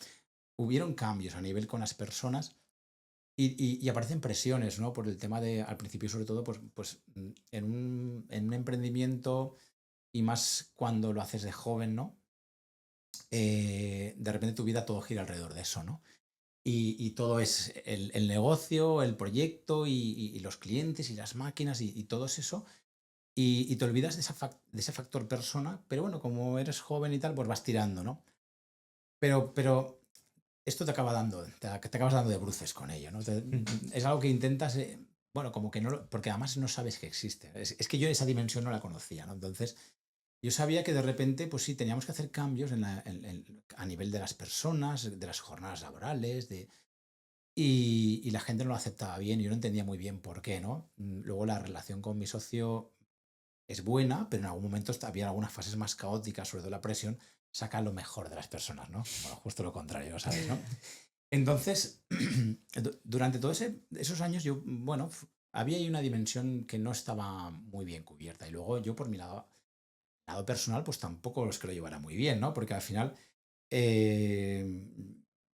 hubieron cambios a nivel con las personas y aparecen presiones, ¿no? Por el tema de, al principio sobre todo, pues en un emprendimiento y más cuando lo haces de joven, ¿no? De repente tu vida todo gira alrededor de eso, ¿no? Y todo es el negocio, el proyecto y los clientes y las máquinas y todo es eso. Y te olvidas de ese factor persona, pero bueno, como eres joven y tal, pues vas tirando, ¿no? Pero esto te acabas dando de bruces con ello, ¿no? Es algo que intentas, bueno, como que no, porque además no sabes que existe. Es que yo esa dimensión no la conocía, ¿no? Entonces, yo sabía que de repente, pues sí, teníamos que hacer cambios a nivel de las personas, de las jornadas laborales, y la gente no lo aceptaba bien, y yo no entendía muy bien por qué, ¿no? Luego la relación con mi socio es buena, pero en algún momento había algunas fases más caóticas, sobre todo la presión, saca lo mejor de las personas, ¿no? Bueno, justo lo contrario, ¿sabes? ¿No? Entonces, durante todos esos años, yo, bueno, había ahí una dimensión que no estaba muy bien cubierta. Y luego yo, por mi lado personal, pues tampoco es que lo llevara muy bien, ¿no? Porque al final eh,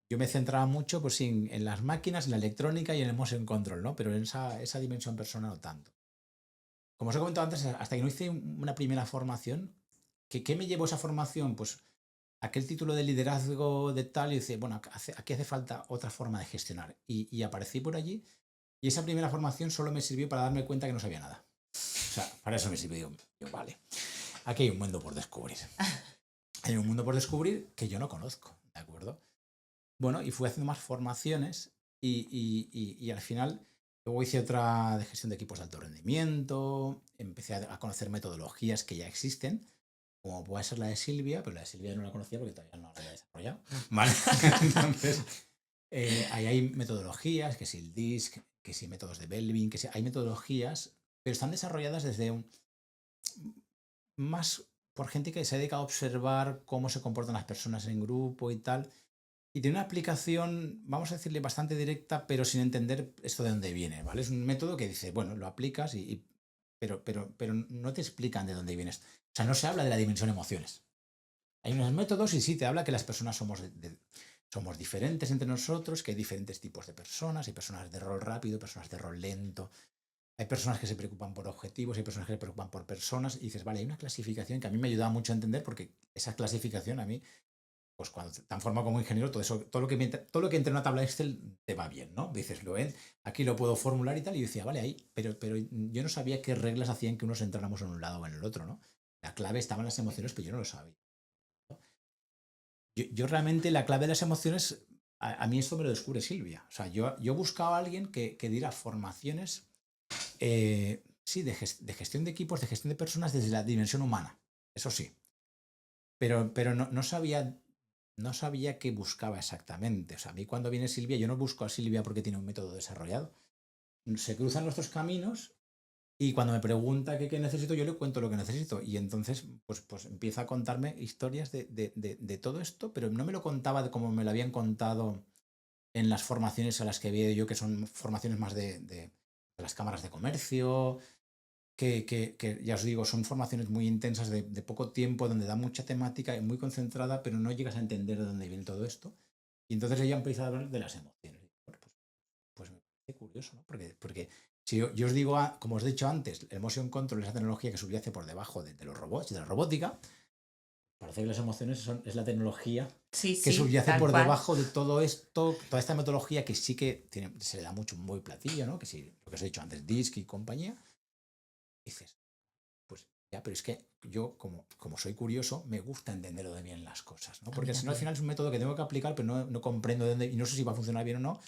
yo me centraba mucho pues, en las máquinas, en la electrónica y en el motion control, ¿no? Pero en esa dimensión personal no tanto. Como os he comentado antes, hasta que no hice una primera formación, ¿qué me llevó esa formación? Pues aquel título de liderazgo de tal, y dice, bueno, aquí hace falta otra forma de gestionar. Y aparecí por allí, y esa primera formación solo me sirvió para darme cuenta que no sabía nada. O sea, para eso me sirvió. Yo, vale, aquí hay un mundo por descubrir. Hay un mundo por descubrir que yo no conozco, ¿de acuerdo? Bueno, y fui haciendo más formaciones y al final luego hice otra de gestión de equipos de alto rendimiento, empecé a conocer metodologías que ya existen, como puede ser la de Silvia, pero la de Silvia no la conocía porque todavía no la había desarrollado. Vale, entonces ahí hay metodologías, que si el DISC, que si métodos de Belvin, que si hay metodologías, pero están desarrolladas desde más por gente que se ha dedicado a observar cómo se comportan las personas en grupo y tal. Y tiene una aplicación, vamos a decirle, bastante directa, pero sin entender esto de dónde viene, ¿vale? Es un método que dice, bueno, lo aplicas, pero no te explican de dónde vienes. O sea, no se habla de la dimensión emociones. Hay unos métodos y sí te habla que las personas somos diferentes entre nosotros, que hay diferentes tipos de personas, hay personas de rol rápido, personas de rol lento, hay personas que se preocupan por objetivos, hay personas que se preocupan por personas, y dices, vale, hay una clasificación que a mí me ayudaba mucho a entender porque esa clasificación a mí pues cuando te han formado como ingeniero, todo lo que entra en una tabla Excel te va bien, ¿no? Dices, aquí lo puedo formular y tal, y yo decía, vale, ahí, pero yo no sabía qué reglas hacían que unos entráramos en un lado o en el otro, ¿no? La clave estaba en las emociones, pero yo no lo sabía, ¿no? Yo realmente la clave de las emociones, a mí esto me lo descubre Silvia. O sea, yo buscaba a alguien que diera formaciones, sí, de gestión de equipos, de gestión de personas desde la dimensión humana, eso sí. Pero no sabía qué buscaba exactamente. O sea, a mí cuando viene Silvia, yo no busco a Silvia porque tiene un método desarrollado. Se cruzan nuestros caminos y cuando me pregunta qué necesito, yo le cuento lo que necesito. Y entonces, pues empieza a contarme historias de todo esto, pero no me lo contaba como me lo habían contado en las formaciones a las que había yo, que son formaciones más de las cámaras de comercio, que ya os digo, son formaciones muy intensas de poco tiempo, donde da mucha temática y muy concentrada, pero no llegas a entender de dónde viene todo esto. Y entonces ella empieza a hablar de las emociones. Bueno, pues me parece curioso, ¿no? Porque si yo os digo, como os he dicho antes, el motion control es la tecnología que subyace por debajo de los robots y de la robótica, parece que las emociones es la tecnología que subyace por debajo de todo esto, toda esta metodología que sí que se le da mucho muy platillo, ¿no? Que sí, lo que os he dicho antes, DISC y compañía. Dices, Ya, pero es que yo, como soy curioso, me gusta entender de bien las cosas, ¿no? Porque si no, al final es un método que tengo que aplicar, pero no comprendo de dónde, y no sé si va a funcionar bien o no.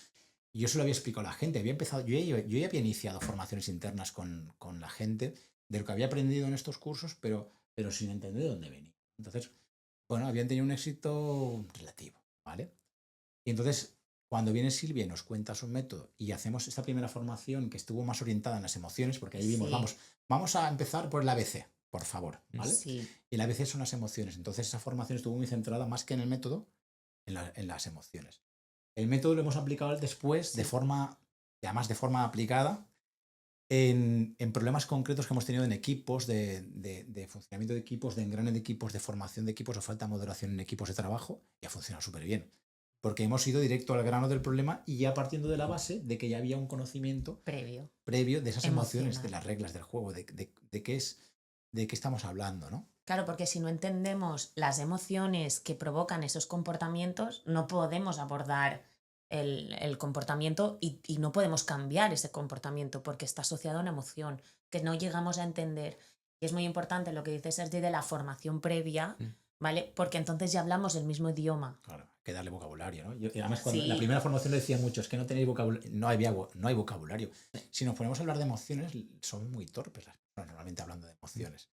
Y yo se lo había explicado a la gente. Yo ya había iniciado formaciones internas con la gente de lo que había aprendido en estos cursos, pero sin entender de dónde venía. Entonces, bueno, habían tenido un éxito relativo, ¿vale? Y entonces, cuando viene Silvia y nos cuenta su método y hacemos esta primera formación que estuvo más orientada en las emociones, porque ahí vimos, vamos a empezar por el ABC, por favor, ¿vale? Sí. Y el ABC son las emociones. Entonces, esa formación estuvo muy centrada más que en el método, en las emociones. El método lo hemos aplicado después además de forma aplicada, en problemas concretos que hemos tenido en equipos, de funcionamiento de equipos, de engrane de equipos, de formación de equipos o falta de moderación en equipos de trabajo, y ha funcionado súper bien. Porque hemos ido directo al grano del problema y ya partiendo de la base de que ya había un conocimiento previo de esas emociones, de las reglas del juego, de qué estamos hablando, ¿no? Claro, porque si no entendemos las emociones que provocan esos comportamientos, no podemos abordar el comportamiento y no podemos cambiar ese comportamiento porque está asociado a una emoción que no llegamos a entender. Y es muy importante lo que dice Sergi de la formación previa, ¿vale? Porque entonces ya hablamos el mismo idioma. Claro, hay que darle vocabulario, ¿no? Y además, cuando la primera formación lo decía mucho, es que no tenéis vocabulario, no hay vocabulario. Si nos ponemos a hablar de emociones, somos muy torpes las personas normalmente hablando de emociones.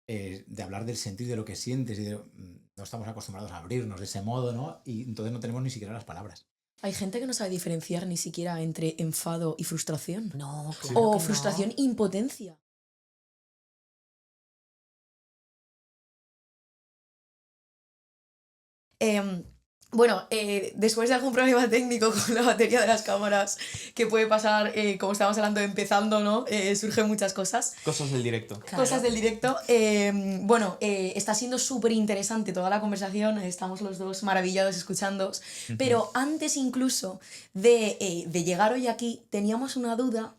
De hablar del sentir de lo que sientes y no estamos acostumbrados a abrirnos de ese modo, ¿no? Y entonces no tenemos ni siquiera las palabras. Hay gente que no sabe diferenciar ni siquiera entre enfado y frustración. No, claro O que frustración e impotencia. Bueno, después de algún problema técnico con la batería de las cámaras que puede pasar, como estábamos hablando, empezando, ¿no? Surgen muchas cosas. Cosas del directo. Claro. Cosas del directo. Bueno, está siendo súper interesante toda la conversación, estamos los dos maravillados escuchándoos, pero antes incluso de llegar hoy aquí, teníamos una duda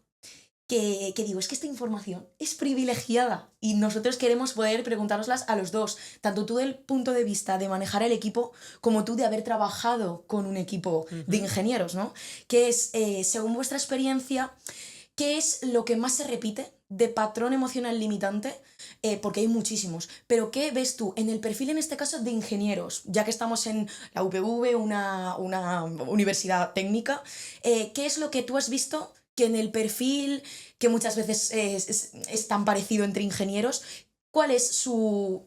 que digo, es que esta información es privilegiada y nosotros queremos poder preguntárnoslas a los dos, tanto tú del punto de vista de manejar el equipo como tú de haber trabajado con un equipo de ingenieros, ¿no? Que es, según vuestra experiencia, ¿qué es lo que más se repite de patrón emocional limitante? Porque hay muchísimos, pero ¿qué ves tú en el perfil, en este caso, de ingenieros? Ya que estamos en la UPV, una universidad técnica, ¿qué es lo que tú has visto que en el perfil, que muchas veces es tan parecido entre ingenieros, cuál es su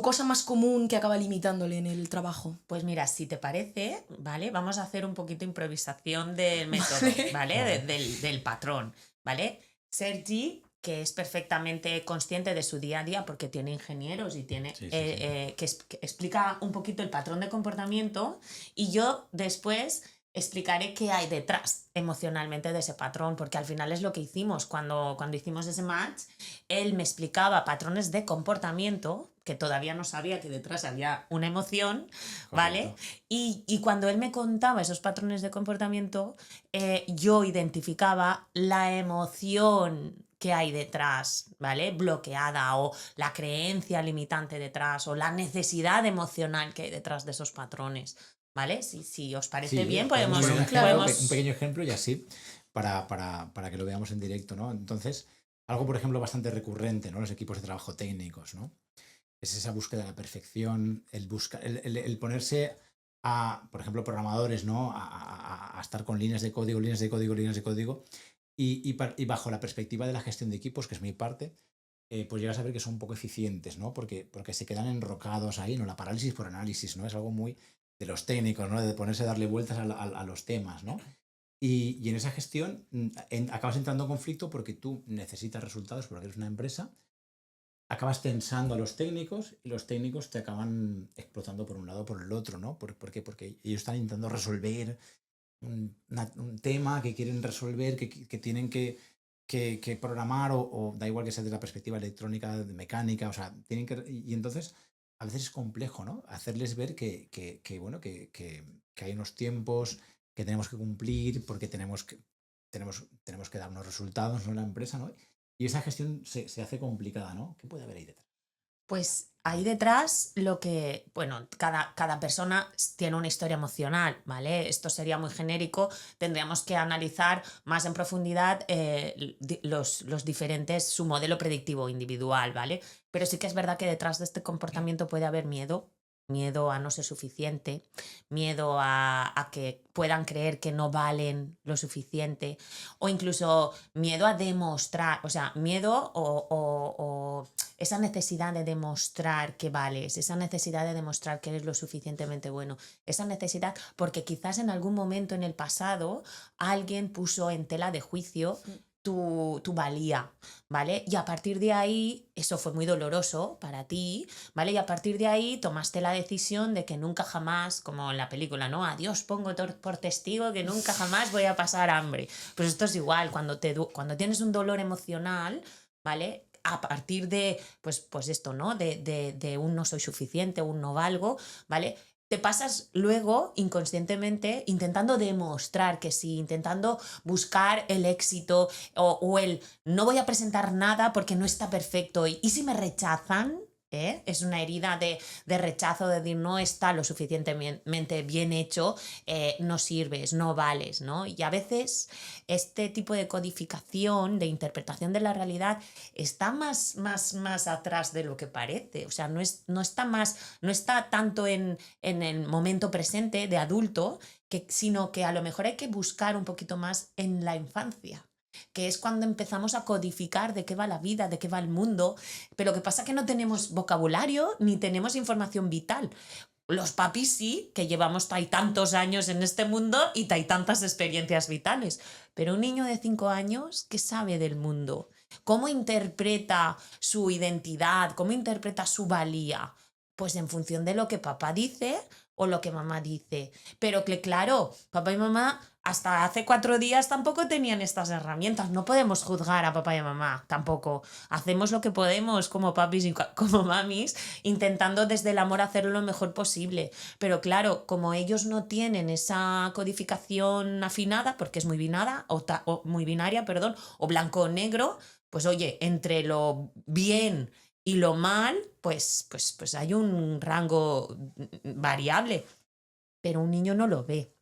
cosa más común que acaba limitándole en el trabajo? Pues mira, si te parece, ¿vale? Vamos a hacer un poquito de improvisación del método, ¿vale? Del patrón, ¿vale? Sergi, que es perfectamente consciente de su día a día porque tiene ingenieros y tiene que explica un poquito el patrón de comportamiento, y yo después explicaré qué hay detrás emocionalmente de ese patrón, porque al final es lo que hicimos cuando hicimos ese match. Él me explicaba patrones de comportamiento que todavía no sabía que detrás había una emoción, ¿vale? Y cuando él me contaba esos patrones de comportamiento, yo identificaba la emoción que hay detrás, ¿vale? Bloqueada, o la creencia limitante detrás, o la necesidad emocional que hay detrás de esos patrones, ¿vale? Si os parece bien, podemos un pequeño ejemplo y así, para que lo veamos en directo, ¿no? Entonces, algo, por ejemplo, bastante recurrente, ¿no? Los equipos de trabajo técnicos, ¿no? Es esa búsqueda de la perfección, el ponerse a, por ejemplo, programadores, ¿no? A estar con líneas de código, y bajo la perspectiva de la gestión de equipos, que es mi parte, pues llegas a ver que son un poco eficientes, ¿no? Porque se quedan enrocados ahí, ¿no? La parálisis por análisis, ¿no? Es algo muy de los técnicos, ¿no? De ponerse a darle vueltas a los temas, ¿no? Y en esa gestión acabas entrando en conflicto porque tú necesitas resultados porque eres una empresa, acabas tensando a los técnicos y los técnicos te acaban explotando por un lado o por el otro, ¿no? ¿Por qué? Porque ellos están intentando resolver un tema que quieren resolver, que tienen que programar, o da igual que sea desde la perspectiva electrónica, de mecánica, o sea, tienen que... Y entonces a veces es complejo, ¿no? Hacerles ver que hay unos tiempos que tenemos que cumplir porque tenemos que dar unos resultados, ¿no? En la empresa, ¿no? Y esa gestión se hace complicada, ¿no? ¿Qué puede haber ahí detrás? Pues ahí detrás cada persona tiene una historia emocional, ¿vale? Esto sería muy genérico, tendríamos que analizar más en profundidad los diferentes, su modelo predictivo individual, ¿vale? Pero sí que es verdad que detrás de este comportamiento puede haber miedo a no ser suficiente, miedo a que puedan creer que no valen lo suficiente, o incluso miedo a demostrar, o sea, miedo o esa necesidad de demostrar que vales, esa necesidad de demostrar que eres lo suficientemente bueno, esa necesidad porque quizás en algún momento en el pasado alguien puso en tela de juicio tu valía, ¿vale? Y a partir de ahí, eso fue muy doloroso para ti, ¿vale? Y a partir de ahí tomaste la decisión de que nunca jamás, como en la película, ¿no? A Dios pongo por testigo que nunca jamás voy a pasar hambre. Pues esto es igual, cuando tienes un dolor emocional, ¿vale? A partir de, pues esto, ¿no? De un no soy suficiente, un no valgo, ¿vale? Te pasas luego inconscientemente intentando demostrar que sí, intentando buscar el éxito o el no voy a presentar nada porque no está perfecto. ¿Y si me rechazan? Es una herida de rechazo, de decir no está lo suficientemente bien hecho, no sirves, no vales, ¿no? Y a veces este tipo de codificación, de interpretación de la realidad está más atrás de lo que parece, o sea, no está tanto en el momento presente de adulto, sino que a lo mejor hay que buscar un poquito más en la infancia, que es cuando empezamos a codificar de qué va la vida, de qué va el mundo, pero lo que pasa es que no tenemos vocabulario ni tenemos información vital. Los papis sí, que llevamos tantos años en este mundo y tantas experiencias vitales, pero un niño de 5 años, ¿qué sabe del mundo? ¿Cómo interpreta su identidad? ¿Cómo interpreta su valía? Pues en función de lo que papá dice o lo que mamá dice. Pero que claro, papá y mamá hasta hace 4 días tampoco tenían estas herramientas. No podemos juzgar a papá y a mamá tampoco. Hacemos lo que podemos como papis y como mamis, intentando desde el amor hacerlo lo mejor posible. Pero claro, como ellos no tienen esa codificación afinada, porque es muy binada, o muy binaria, perdón, o blanco o negro, pues oye, entre lo bien y lo mal, pues hay un rango variable, pero un niño no lo ve.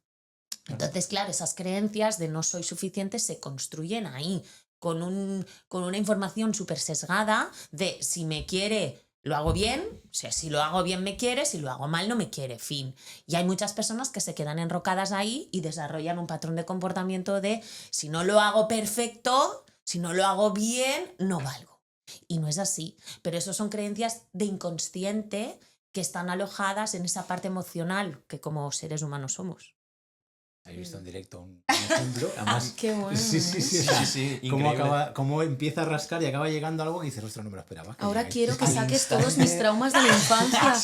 Entonces, claro, esas creencias de no soy suficiente se construyen ahí, con una información súper sesgada de si me quiere, lo hago bien, o sea, si lo hago bien me quiere, si lo hago mal no me quiere, fin. Y hay muchas personas que se quedan enrocadas ahí y desarrollan un patrón de comportamiento de si no lo hago perfecto, si no lo hago bien, no valgo. Y no es así, pero eso son creencias de inconsciente que están alojadas en esa parte emocional que como seres humanos somos. He visto en directo un ejemplo. Además, qué bueno. Sí. Cómo empieza a rascar y acaba llegando a algo y dices, ostras, no me lo esperaba. Ahora quiero que saques todos mis traumas de la infancia.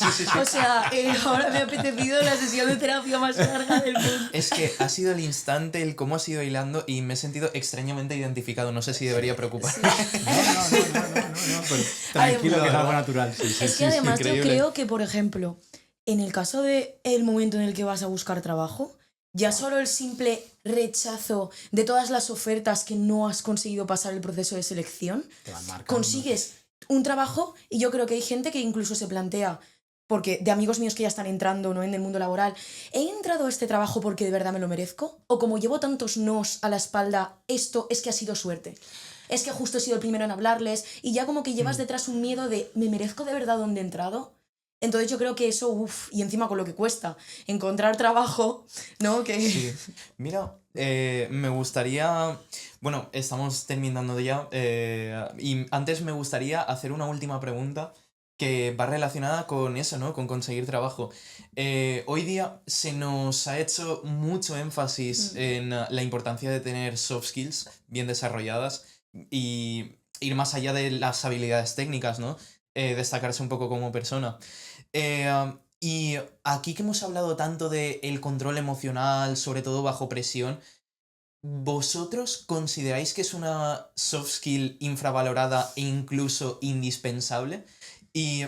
O sea, ahora me ha apetecido la sesión de terapia más larga del mundo. Es que ha sido el instante, el cómo has ido hilando y me he sentido extrañamente identificado. No sé si debería preocuparme. Sí. No. Pues, tranquilo, que es algo natural. Es que además yo creo que, por ejemplo, en el caso de el momento en el que vas a buscar trabajo, ya solo el simple rechazo de todas las ofertas que no has conseguido pasar el proceso de selección, consigues un trabajo y yo creo que hay gente que incluso se plantea, porque de amigos míos que ya están entrando, ¿no?, en el mundo laboral, ¿he entrado a este trabajo porque de verdad me lo merezco? ¿O como llevo tantos nos a la espalda, esto es que ha sido suerte? Es que justo he sido el primero en hablarles y ya como que llevas detrás un miedo de ¿me merezco de verdad donde he entrado? Entonces yo creo que eso, y encima con lo que cuesta encontrar trabajo, ¿no? Sí. Mira, me gustaría... Bueno, estamos terminando ya. Y antes me gustaría hacer una última pregunta que va relacionada con eso, ¿no? Con conseguir trabajo. Hoy día se nos ha hecho mucho énfasis en la importancia de tener soft skills bien desarrolladas y ir más allá de las habilidades técnicas, ¿no? Destacarse un poco como persona. Y aquí que hemos hablado tanto del control emocional, sobre todo bajo presión, ¿vosotros consideráis que es una soft skill infravalorada e incluso indispensable? ¿Y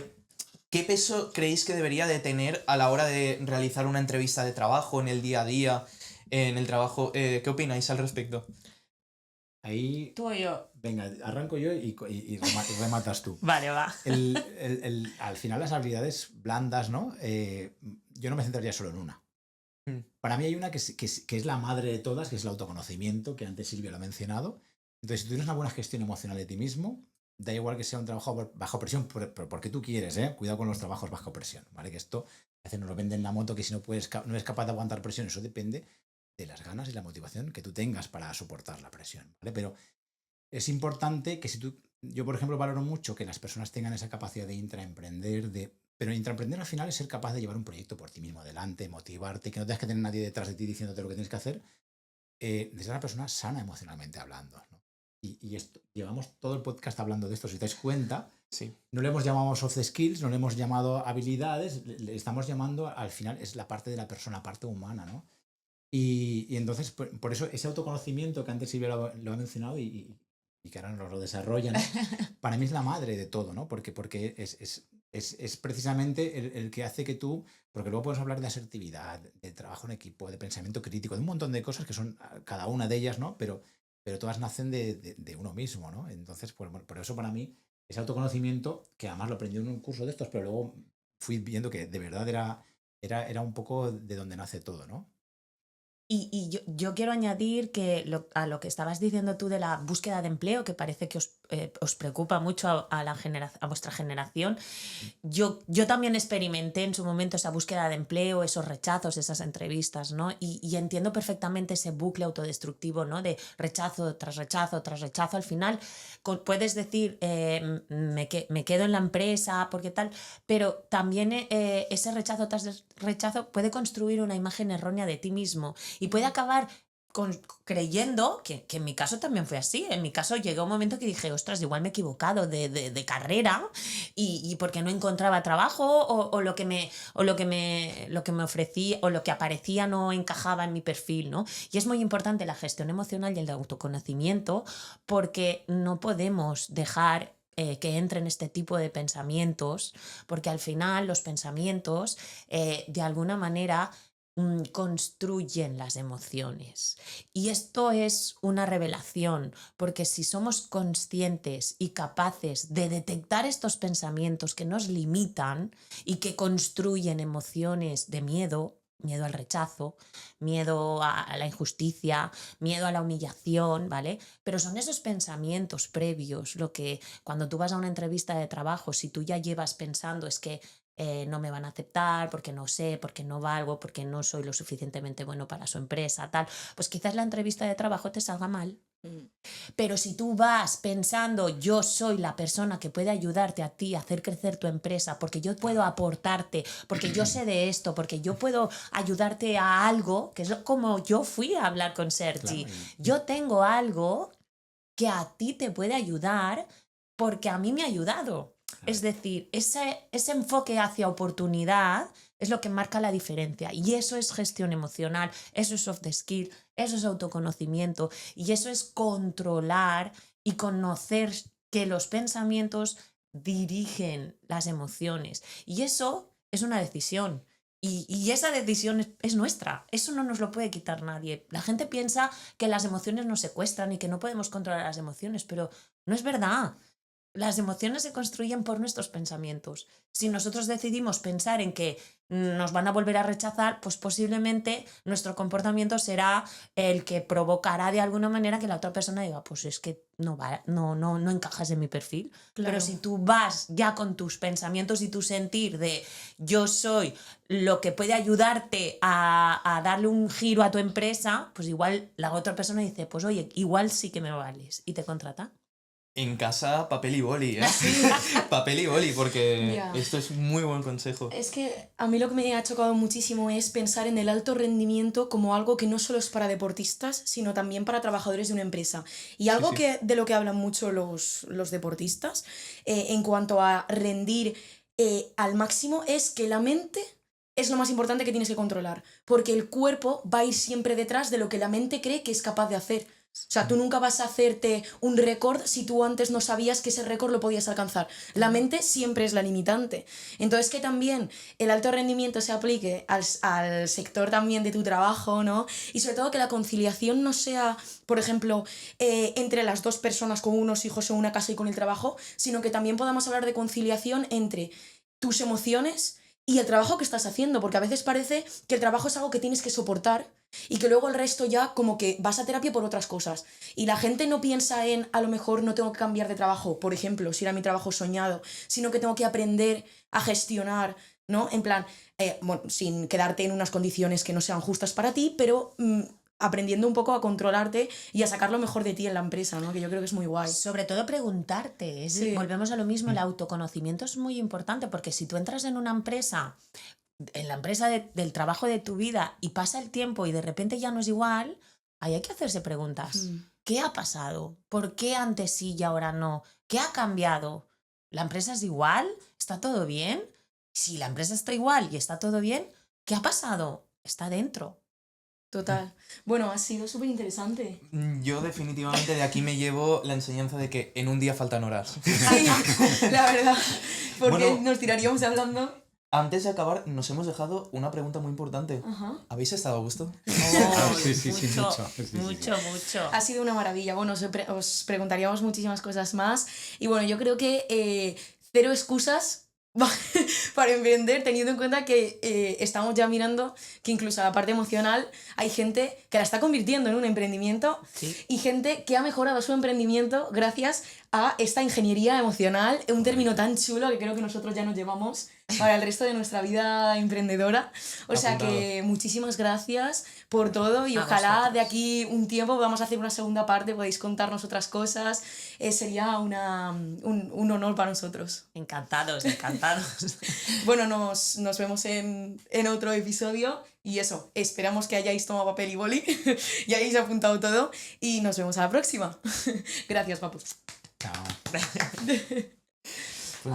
qué peso creéis que debería de tener a la hora de realizar una entrevista de trabajo en el día a día, en el trabajo? ¿Qué opináis al respecto? Ahí, Tú o yo. venga, arranco yo y rematas tú. Vale, va. Al final las habilidades blandas, ¿no? Yo no me centraría solo en una. Para mí hay una que es la madre de todas, que es el autoconocimiento, que antes Silvia lo ha mencionado. Entonces, si tú tienes una buena gestión emocional de ti mismo, da igual que sea un trabajo bajo presión, porque tú quieres, ¿eh? Cuidado con los trabajos bajo presión, ¿vale? Que esto a veces nos lo venden en la moto, que si no eres capaz de aguantar presión, eso depende de las ganas y la motivación que tú tengas para soportar la presión, ¿vale? Pero es importante que yo por ejemplo valoro mucho que las personas tengan esa capacidad de intraemprender, pero intraemprender al final es ser capaz de llevar un proyecto por ti mismo adelante, motivarte, que no tengas que tener nadie detrás de ti diciéndote lo que tienes que hacer, de ser una persona sana emocionalmente hablando, ¿no? Y esto, llevamos todo el podcast hablando de esto, si te das cuenta, Sí. no le hemos llamado soft skills, no le hemos llamado habilidades, le estamos llamando, al final es la parte de la persona, parte humana, ¿no? Y entonces, por eso ese autoconocimiento que antes Silvia lo ha mencionado y que ahora nos lo desarrolla, ¿no? Para mí es la madre de todo, ¿no? Porque es precisamente el que hace que tú, porque luego podemos hablar de asertividad, de trabajo en equipo, de pensamiento crítico, de un montón de cosas que son cada una de ellas, ¿no? Pero todas nacen de uno mismo, ¿no? Entonces, pues, por eso para mí, ese autoconocimiento, que además lo aprendí en un curso de estos, pero luego fui viendo que de verdad era un poco de donde nace todo, ¿no? Y yo quiero añadir que a lo que estabas diciendo tú de la búsqueda de empleo, que parece que os preocupa mucho a vuestra generación, yo también experimenté en su momento esa búsqueda de empleo, esos rechazos, esas entrevistas, ¿no? Y entiendo perfectamente ese bucle autodestructivo, ¿no? De rechazo tras rechazo tras rechazo. Al final puedes decir, me quedo en la empresa porque tal, pero también ese rechazo tras rechazo puede construir una imagen errónea de ti mismo. Y puede acabar creyendo que en mi caso también fue así. En mi caso llegó un momento que dije, ostras, igual me he equivocado de carrera y porque no encontraba trabajo o lo que me ofrecía o lo que aparecía no encajaba en mi perfil, ¿no? Y es muy importante la gestión emocional y el autoconocimiento, porque no podemos dejar que entren este tipo de pensamientos, porque al final los pensamientos de alguna manera construyen las emociones. Y esto es una revelación, porque si somos conscientes y capaces de detectar estos pensamientos que nos limitan y que construyen emociones de miedo al rechazo, miedo a la injusticia, miedo a la humillación, ¿vale? Pero son esos pensamientos previos lo que cuando tú vas a una entrevista de trabajo, si tú ya llevas pensando es que no me van a aceptar, porque no sé, porque no valgo, porque no soy lo suficientemente bueno para su empresa, tal, pues quizás la entrevista de trabajo te salga mal. Pero si tú vas pensando, yo soy la persona que puede ayudarte a ti a hacer crecer tu empresa, porque yo puedo aportarte, porque yo sé de esto, porque yo puedo ayudarte a algo, que es como yo fui a hablar con Sergi. Claro. Yo tengo algo que a ti te puede ayudar porque a mí me ha ayudado. Es decir, ese enfoque hacia oportunidad es lo que marca la diferencia. Y eso es gestión emocional, eso es soft skill, eso es autoconocimiento y eso es controlar y conocer que los pensamientos dirigen las emociones. Y eso es una decisión. Y esa decisión es nuestra. Eso no nos lo puede quitar nadie. La gente piensa que las emociones nos secuestran y que no podemos controlar las emociones, pero no es verdad. Las emociones se construyen por nuestros pensamientos. Si nosotros decidimos pensar en que nos van a volver a rechazar, pues posiblemente nuestro comportamiento será el que provocará de alguna manera que la otra persona diga, pues es que no encajas en mi perfil. Claro. Pero si tú vas ya con tus pensamientos y tu sentir de yo soy lo que puede ayudarte a darle un giro a tu empresa, pues igual la otra persona dice, pues oye, igual sí que me vales y te contrata. En casa, papel y boli, ¿eh? Papel y boli, porque Ya. esto es muy buen consejo. Es que a mí lo que me ha chocado muchísimo es pensar en el alto rendimiento como algo que no solo es para deportistas, sino también para trabajadores de una empresa. Y algo sí. de lo que hablan mucho los deportistas en cuanto a rendir al máximo es que la mente es lo más importante que tienes que controlar, porque el cuerpo va a ir siempre detrás de lo que la mente cree que es capaz de hacer. O sea, tú nunca vas a hacerte un récord si tú antes no sabías que ese récord lo podías alcanzar. La mente siempre es la limitante. Entonces, que también el alto rendimiento se aplique al sector también de tu trabajo, ¿no? Y sobre todo que la conciliación no sea, por ejemplo, entre las dos personas con unos hijos o una casa y con el trabajo, sino que también podamos hablar de conciliación entre tus emociones y el trabajo que estás haciendo, porque a veces parece que el trabajo es algo que tienes que soportar y que luego el resto ya como que vas a terapia por otras cosas. Y la gente no piensa en, a lo mejor no tengo que cambiar de trabajo, por ejemplo, si era mi trabajo soñado, sino que tengo que aprender a gestionar, ¿no? En plan, bueno, sin quedarte en unas condiciones que no sean justas para ti, pero aprendiendo un poco a controlarte y a sacar lo mejor de ti en la empresa, ¿no? Que yo creo que es muy guay. Sobre todo preguntarte, Sí. volvemos a lo mismo, el autoconocimiento es muy importante porque si tú entras en una empresa, en la empresa del trabajo de tu vida y pasa el tiempo y de repente ya no es igual, ahí hay que hacerse preguntas. ¿Qué ha pasado? ¿Por qué antes sí y ahora no? ¿Qué ha cambiado? ¿La empresa es igual? ¿Está todo bien? Si la empresa está igual y está todo bien, ¿qué ha pasado? Está dentro. Total. Bueno, ha sido súper interesante. Yo definitivamente de aquí me llevo la enseñanza de que en un día faltan horas. Sí, la verdad. Porque Bueno, nos tiraríamos hablando. Antes de acabar, nos hemos dejado una pregunta muy importante. Ajá. ¿Habéis estado a gusto? Sí, mucho. Mucho. Ha sido una maravilla. Bueno, os preguntaríamos muchísimas cosas más. Y bueno, yo creo que cero excusas para emprender, teniendo en cuenta que estamos ya mirando que incluso la parte emocional hay gente que la está convirtiendo en un emprendimiento y gente que ha mejorado su emprendimiento gracias a esta ingeniería emocional, un término tan chulo que creo que nosotros ya nos llevamos para el resto de nuestra vida emprendedora. O sea que muchísimas gracias por todo y ojalá de aquí un tiempo podamos hacer una segunda parte, podéis contarnos otras cosas. Sería un honor para nosotros. Encantados. Bueno, nos vemos en otro episodio y eso, esperamos que hayáis tomado papel y boli y hayáis apuntado todo y nos vemos a la próxima. Gracias, papus. Chao.